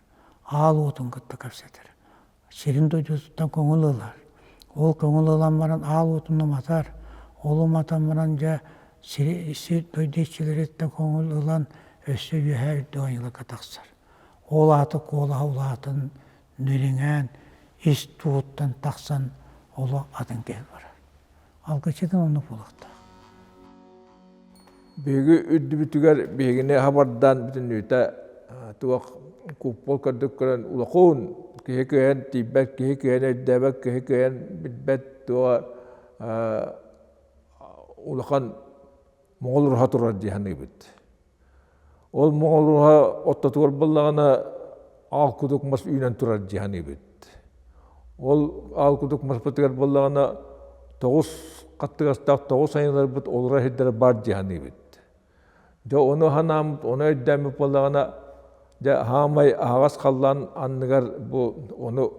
Speaker 15: Ал отын күтті көпсетер. Серін дойдықтан көңіл ылар. Ол көңіл ылан баран ал отынны матар. Олы матан баран жа дойдетшілер еттен көңіл ылан өсі үйе үрді ойылы қатақсар. Ол аты қолы аулатын, нөреңен, ес туыттан тақсан, олы атын кел барар. Алғычыдан оны болықта.
Speaker 11: Бегі үдді бүтігер бегіне хабардан бүтін өйті туақ купол көрдік көрін ұлақуын кеге көйен тейбәт, кеге көйен өйдәбәк, кеге көйен бітбәт туға ұлақан моғол ұрға тұрар дейханы бет. Ол моғол ұрға отта туғар болағына ал күдік мас үйнен тұрар дейханы бет. Ол ал күдік мас бұтығар болағына 9 қаттығастақ 9 сайынлар бұт олыра хеддері бар дейханы бет. Оны ханамыт, оны өйдәміп болағына хамай ағас қалдан анныгар оны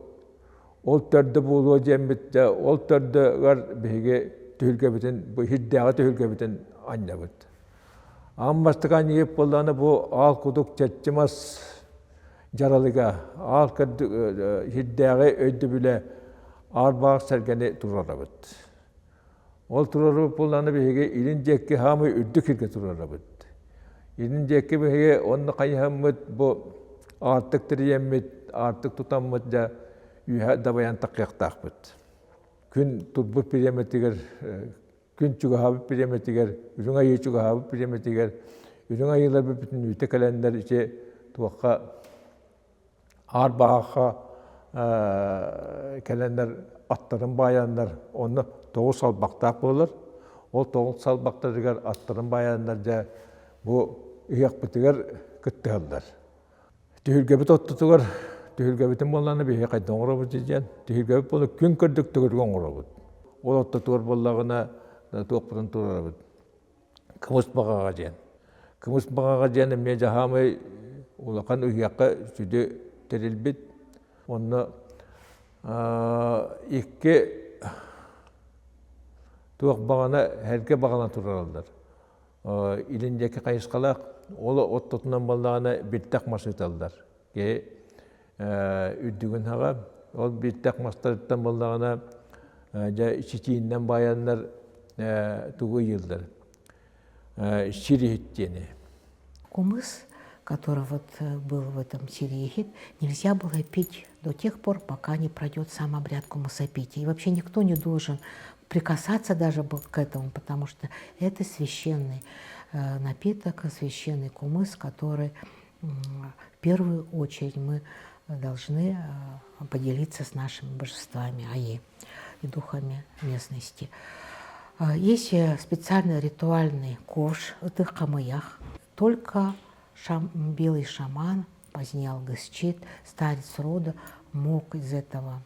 Speaker 11: ол төрді болуы жембет, ол төрдігар бейге түйілге бітін, хиддяға түйілге бітін анна бұд. Аммастыған еп болағына бұл ал күдік чәтчімас жаралыға, ал хиддяға өйді біле арбақ сәргені тұрара бұд. Ол тұрара болағына бейге илін жекке хамай үрді кірге тұрара бұд. Идin jekki bege onu qayhammet bu artık tiriyemmet, artık tutammet da ühe dabayan takyaqtaqbet. Gün turbut piremetiger, gün çuga habib piremetiger, ürün ayı çuga habib piremetiger, ürün ayılar bütün üte kalenler içe tuakka arbağaqa kalenler atların bayanlar onu 9 salbaqtaq bolur. O 9 salbaqtarigar atların bayanlar da bu iyaq bitiger kıttı hallar. Tühülgebit ottutugar, tühülgebitin bollarını bir qaydan oğrabut diyeceğin. Tühülgebit bolu gün kördük tügür oğrabut. O ottutugar bollağına туоппутун турарбыт. Кымыс багага ден. Кымыс багага ден эмне жахамай улакан уйякка сүдө терилбит. Онно икке туак багана herke багана тураралдар. Илиндеки кайышкалак ол оттотунан балдагана биттак масыталдар. Ке үддүгүн хага ол биттак мастарыттан балдагана жа чичииннен баяндар тугу йылдар. Сирихиттени.
Speaker 2: Кумыс, который вот был в этом сирихит, нельзя было пить до тех пор, пока не пройдет сам обряд кумысопития. И вообще никто не должен прикасаться даже к этому, потому что это священный напиток, священный кумыс, который в первую очередь мы должны поделиться с нашими божествами, аи, и духами местности. Есть специальный ритуальный ковш в этих камыях. Только белый шаман, позднее алгысчит, старец рода, мог из этого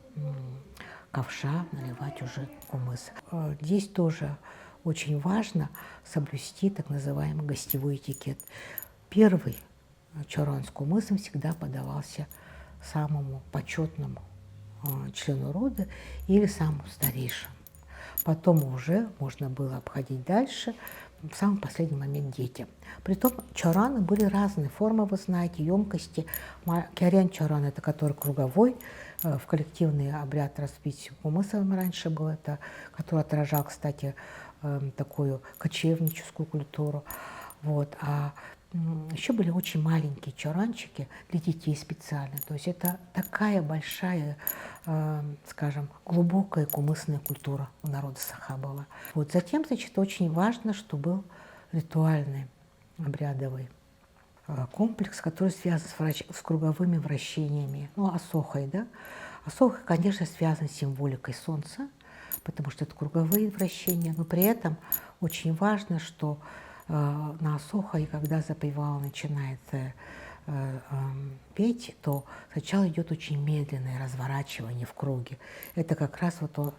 Speaker 2: ковша наливать уже кумыс. Здесь тоже очень важно соблюсти так называемый гостевой этикет. Первый чоран с кумысом всегда подавался самому почетному члену рода или самому старейшему. Потом уже можно было обходить дальше, в самый последний момент детям. Притом чораны были разные формы, вы знаете, емкости. Киарян чоран, это который круговой, в коллективный обряд распития кумыса раньше был, это, который отражал, кстати, такую кочевническую культуру. Вот. А еще были очень маленькие чоранчики для детей специально. То есть это такая большая, скажем, глубокая кумысная культура у народа Саха была. Вот. Затем, значит, очень важно, что был ритуальный обрядовый комплекс, который связан с круговыми вращениями, ну, асохой, да. Асоха, конечно, связан с символикой солнца, потому что это круговые вращения, но при этом очень важно, что на асоха, и когда запевал начинает петь, то сначала идет очень медленное разворачивание в круге. Это как раз вот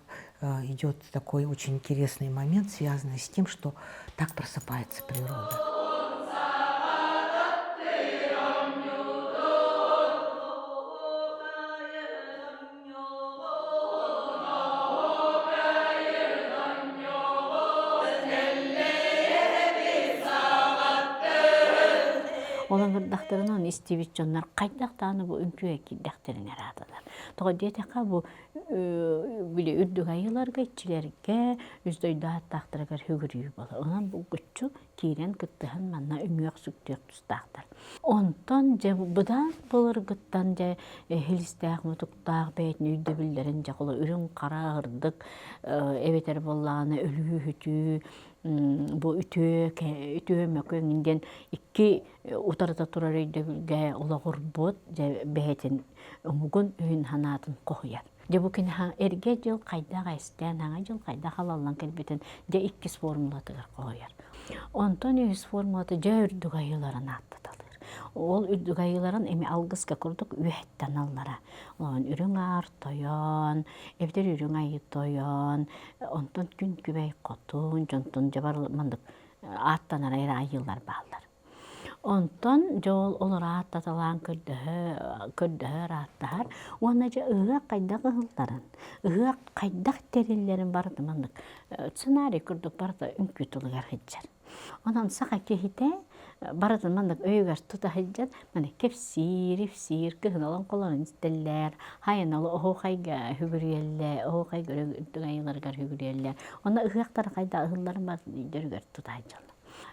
Speaker 2: идет такой очень интересный момент, связанный с тем, что так просыпается природа.
Speaker 1: Olan gırdaktırından isteyip canlar kaydaktanı bu ünküye kiddaktirine radılar. Toğa deteka bu bile ürdük ayılarga, iççilerge, üzdöy dağıttaktırgar hügürüyü bola. Ondan bu güççü kiren gıttıhan manna üngüyak süktüyük tustaktır. Ondan budan bulur gıttan hilistağ mutuktağ beytin üydü billerin ola ürün kara hırdık, eveter bollağına ölüyü hütü, bu ütüye mökönünden iki utarda turar öydübilge ola gurbut behetin umugun üyün hanatın koyar. Bu kine erge yıl kayda isteyen, hana yıl kayda halallan kelbeten de ikkis formulatıgar koyar. Ondan üyüs formulatı ja ürdük ayıların attıdalır. Ol ürdük ayıların emi algıska kurduk üyetten allara. Olan ürün ağır toyan, evder ürün ayı toyan, ondan gün kübey kotun, jonton jabar mandık attan arayra ayılar bağlar. Ondan jol olur attatılan kördühür attahar, onaca ığa kaydak ığılların, ığa kaydak terillerin bardı mandık. Scenari kurduk bardı ünkütülüger hıccar. Ondan sağa kehite, bardı mandık öyüger tuta hıccar, mandık kefsir, kıhın olan kolların isteller, hayın olı oğu kayga hügürüyeller, oğu kayga ayılargar hügürüyeller. Onda ığaqtar kayda ığılların bardı dörüger tuta hıccar.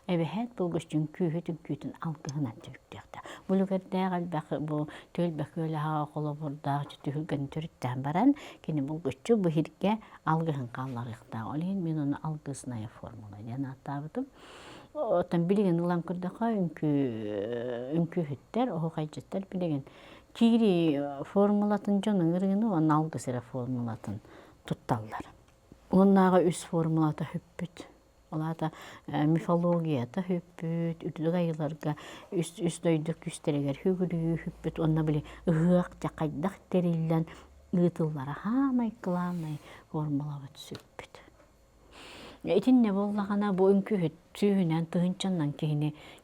Speaker 1: Evet, bu güçün kühütün algıhına tüyüktüyükte. Bu lügerde bu tölbek öyle hağa kolu burada tühülgen türütten baran, kini bu güçü bu hirge algıhın kallarıqta. Oleyin men onu algısına formula yana atabıdım. Otan bilegen ulan kurdaka ünkü hütter, oğu kaycıtlar bilegen. Kiri formulatın jonun ırgını onun algısıyla formulatın tuttallar. Onnağa üst formulata hüppüt. Ola da mifologiyada hüppüt, ürdük ayılarga üstöydük üstereger hügürüyü hüppüt, onna bile ığıqca kaydak terillen ıtıllara hamay kılamay formulavat süppüt. Etin ne bollagana bu ünkü tühünen tığınçandan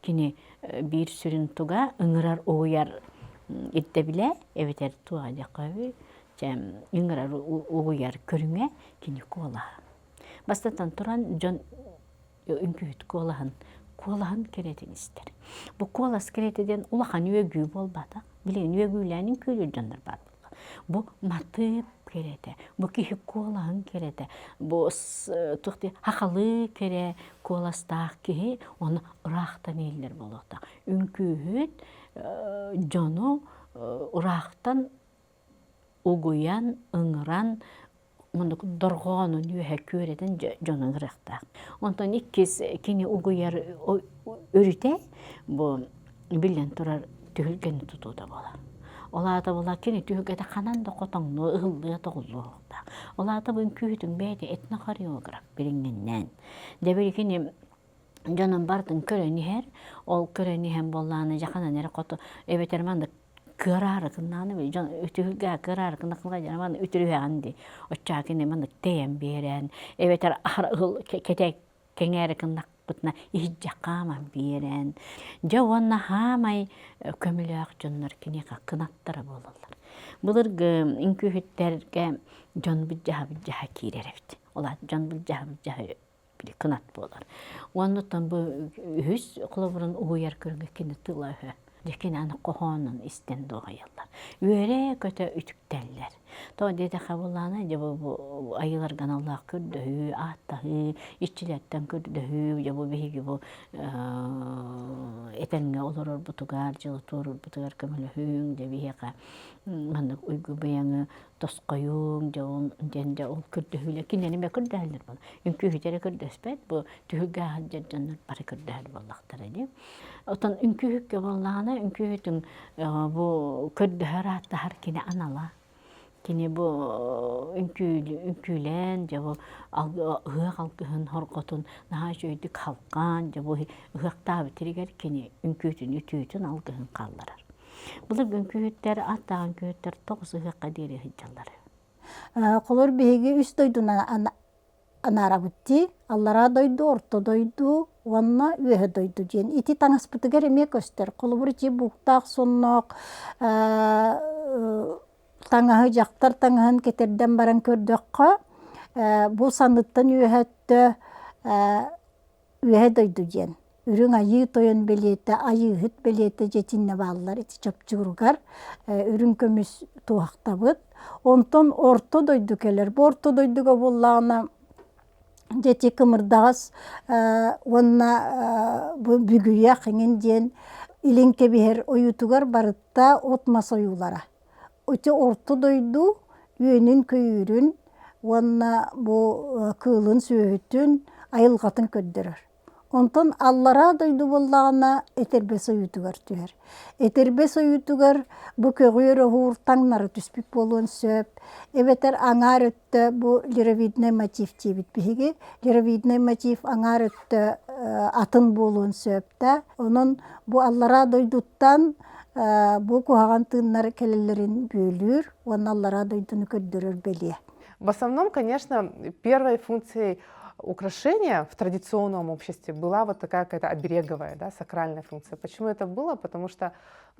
Speaker 1: kini bir sürün tuga ıngırar oğuyar idde bile eveter tuğa jakavi ıngırar oğuyar körüne kini kola. Bastatan turan jon ünkü kolahan keretin ister. Bu kolas kereteden ulahan üegü bolbada. Bilen üegülerin külü canlar var. Bu matıp kerete, bu kihi kolahan kerete, bu tuhti hakalı kere kolastağ kihi onu ıraqtan eller bolukta. Ünkühüt jonu ıraqtan uguyan, ıngıran, onu dorğonun ühe köreden jonun ıraqta. Ondan ikkis kini uguyar örüte, bu bilen turar tühülgeni tutuda bolar. Olada bola kini tühügede kanan da kotonlu ıhıllığa toğulluğda. Olada bu ünkühütün beyde etno koreograf biringenden. Debeli kini canım bardın köreni her, ol köreni hem bollağını jakana nere kotu evet ermandı kırarıkından ve tühülge kırarıkından kılga canım ütürühe andi. Oçağı kini mandı teyem beren. Evet er ahır ıhıl ketek kengerikından butna ihjaqaman beren. Jawanna hamay kömülüak jonlar kini kınattara bolallar. Bulur inkühütterge jon biljaha kirerevdi. Ola jon biljaha bili kınat bolar. Ondan bu hüs kulaburun uyar körge kini tılahı. Lekin ana kohonun isten doğayallar. Üere köte ütükteller. To dede kabullana jabo bu ayılar ganallah kürdühü, ahtahı, işçiletten kürdühü, jabo bihigi bu etenge olurur butugar, jılıturur butugar kömülühün, jabiheka mandık uygu beyanı toskoyun, jabon jende ol kürdühü, lekin enime kürdühüller bana. Ünkü hütere kürdühüspet, bu tühügge haccadanlar bari kürdühül ballaktar edi. Otan ünkü hükke ballağına, ünkü hütün bu kürdühü rahatta harkine anala. Kini bu ünkülen, bu ıhık halkıhın horkotun naha şöydük halkan, bu ıhık tabi tiriger kini ünkütün, ütütün algıhın kaldırar. Bulur ünkütler, hatta ünkütler toğuz ıhık kadiri hıcalları.
Speaker 7: Kolor bihigi üst doydun anara bitti. Allara doydu, orta doydu, onna ühe doydu diyen. İti tangas bıtıgar emek göster. Kolor içi buğdaq, sonnok, tangahı jaktar tangahın keterden baran kördökka bu sandıktan ühetті ühe doydu diyen. Ürün ayı toyun beliyete, ayı hıt beliyete jetinne bağlılar, iti çöpçüğürgar. Ürün kömüs tuğakta bıt. Ondan orta doydu keler. Bu orta doyduga bollağına jeti kımırdağız. Onna bu bügüye kının diyen ilinke biher oyutugar barıtta otmasa oyulara. Öte orta doydu, üyenin köyürün, onna bu kılın söğütün ayılgatın köddürür. Ondan allara doydu bollağına eterbes oyutugar tüyer. Eterbes oyutugar bu köyürü hurtanları tüspük bolun söp. Eveter anar öttü bu liravidne motif tibit bihigi. Liravidne motif anar öttü atın bolun söpte. Onun bu allara doyduttan bu kuhаған тыыннар келелерин бөлүр, оналлара дойдуну көддөрөр беле.
Speaker 8: В основном, конечно, первой функцией украшения в традиционном обществе была вот такая какая-то обереговая, да, сакральная функция. Почему это было? Потому что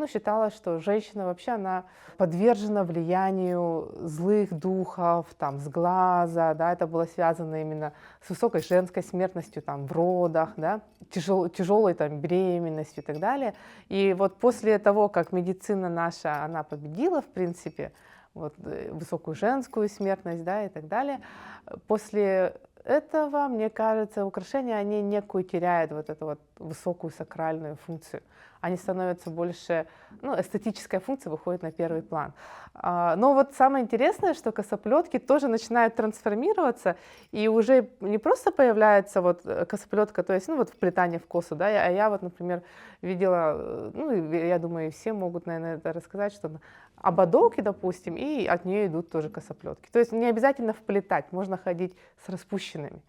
Speaker 8: считалось, что женщина вообще она подвержена влиянию злых духов, там, с глаза, да, это было связано именно с высокой женской смертностью там, в родах, да, тяжелой там, беременностью и так далее. И вот после того, как медицина наша, она победила, в принципе, вот, высокую женскую смертность, да, и так далее, после этого, мне кажется, украшения, они некую теряют вот эту вот высокую сакральную функцию. Они становятся больше, эстетическая функция выходит на первый план. Но вот самое интересное, что косоплетки тоже начинают трансформироваться, и уже не просто появляется вот косоплетка, то есть, вплетание в косу, да, а я вот, например, видела, я думаю, все могут, наверное, это рассказать, что ободок, допустим, и от нее идут тоже косоплетки. То есть не обязательно вплетать, можно ходить с распущенными.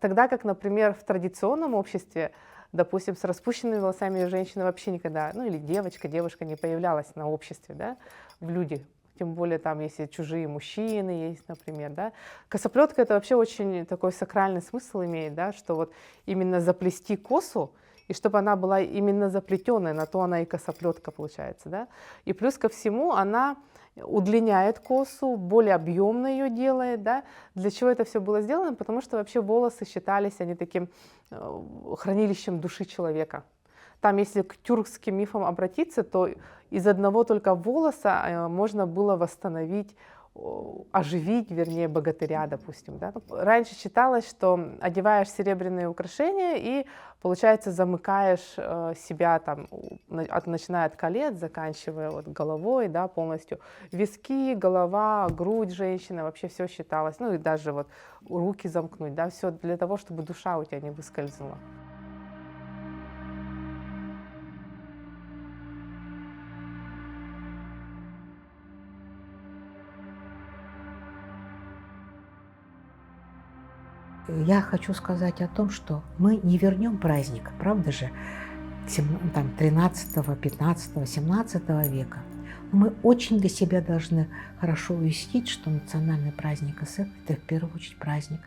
Speaker 8: Тогда как, например, в традиционном обществе, допустим, с распущенными волосами женщина вообще никогда, или девушка не появлялась на обществе, да, в люди, тем более там, если чужие мужчины есть, например, да. Косоплетка — это вообще очень такой сакральный смысл имеет, да, что вот именно заплести косу, и чтобы она была именно заплетенная, на то она и косоплетка получается, да. И плюс ко всему она удлиняет косу, более объемно ее делает, да. Для чего это все было сделано? Потому что вообще волосы считались они таким хранилищем души человека. Там, если к тюркским мифам обратиться, то из одного только волоса можно было восстановить, оживить, вернее, богатыря, допустим. Да? Раньше считалось, что одеваешь серебряные украшения и, получается, замыкаешь себя, там, начиная от колец, заканчивая вот головой, да, полностью. Виски, голова, грудь женщины, вообще все считалось. Ну и даже вот руки замкнуть, да, все для того, чтобы душа у тебя не выскользнула.
Speaker 2: Я хочу сказать о том, что мы не вернем праздник, правда же, там, 13, 15, 17 века. Но мы очень для себя должны хорошо уяснить, что национальный праздник СССР – это в первую очередь праздник,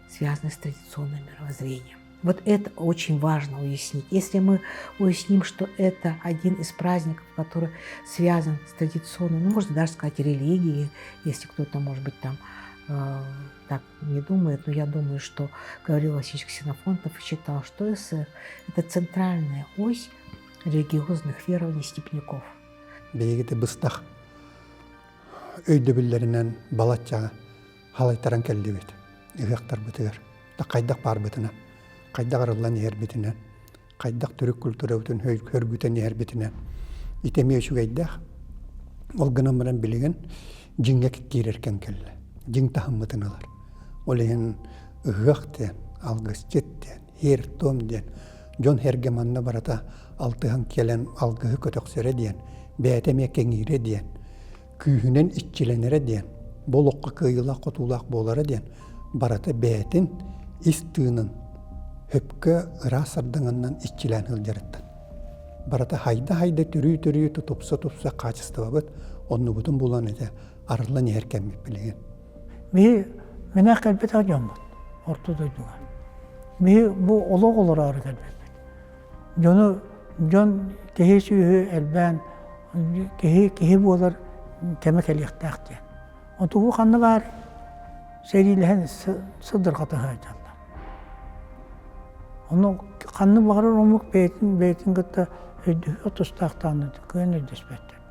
Speaker 2: связанный с традиционным мировоззрением. Вот это очень важно уяснить. Если мы уясним, что это один из праздников, который связан с традиционной, ну, можно даже сказать, религией, если кто-то, может быть, там так не думает, но я думаю, что говорил Василий Ксенофонтов и считал, что СССР – это центральная ось религиозных верований степняков.
Speaker 13: Бейгеде быстах өйдөбүллеринен балатчаға халайтаран келдебет. Үйектар бітігер. Да қайдақ бар бітіне, қайдақ арылан ер бітіне, қайдақ түрік культура бүтін хөргүтен ер бітіне. Итеме өшігейдақ, ол гынамыран білеген жинге кеккереркен келді. Жин тахыммытыналар. Олеген үйектен, алгыстеттен, ер томден, жон хергеманна барата алтыхан келен алгығы көтөксөрө диен, бәтеме кеңире диен, күйінен итчиленере диен, болуққа кыйылақ қотулақ болары диен, барата бәтін истыынын хөпкө ыра сардыңынан итчилен хылжарыттан. Барата хайда түрі тупса качество быт, онны бутун булан эте арылан еркенмеп билеген.
Speaker 15: Менә кәлбет агам бут, ортуда дуга. Бу олог олар ары кәлбет. Жон кеһи сүйі әлбән, кеһи болар кәмәк әліқтәқтен. Отуғы қанны бар, сәриләһен сыдыр қаты хайдалар. Оны қанны бағырыр омық бәйтін күтті өйді отыстақтаны көн өйдеспәттер.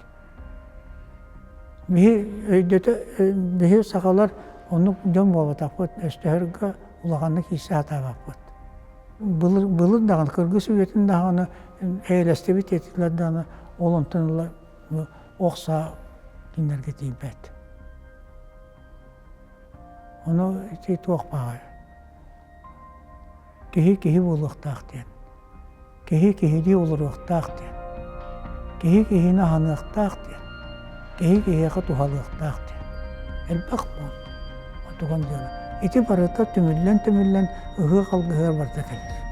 Speaker 15: Бейі сақалар оны жон болы тақпыт, өстіғіргі ұлағанны кейсі ата бақпыт. Бұлын дағын, қырғы сөйетін дағыны әйләстебет етілер дағыны олынтынылар оқса кендерге дейбәт. Оны тейті оқпаға. Кехи болы ұқтақтен. Кехи олыр ұқтақтен. Кехи нағаны ұқтақтен. Кехи тухалы ұқтақтен. Әлбәқ бол. Отуған жаны. Ити барыта түміллен ұғы қалғығыр барда кәлдер.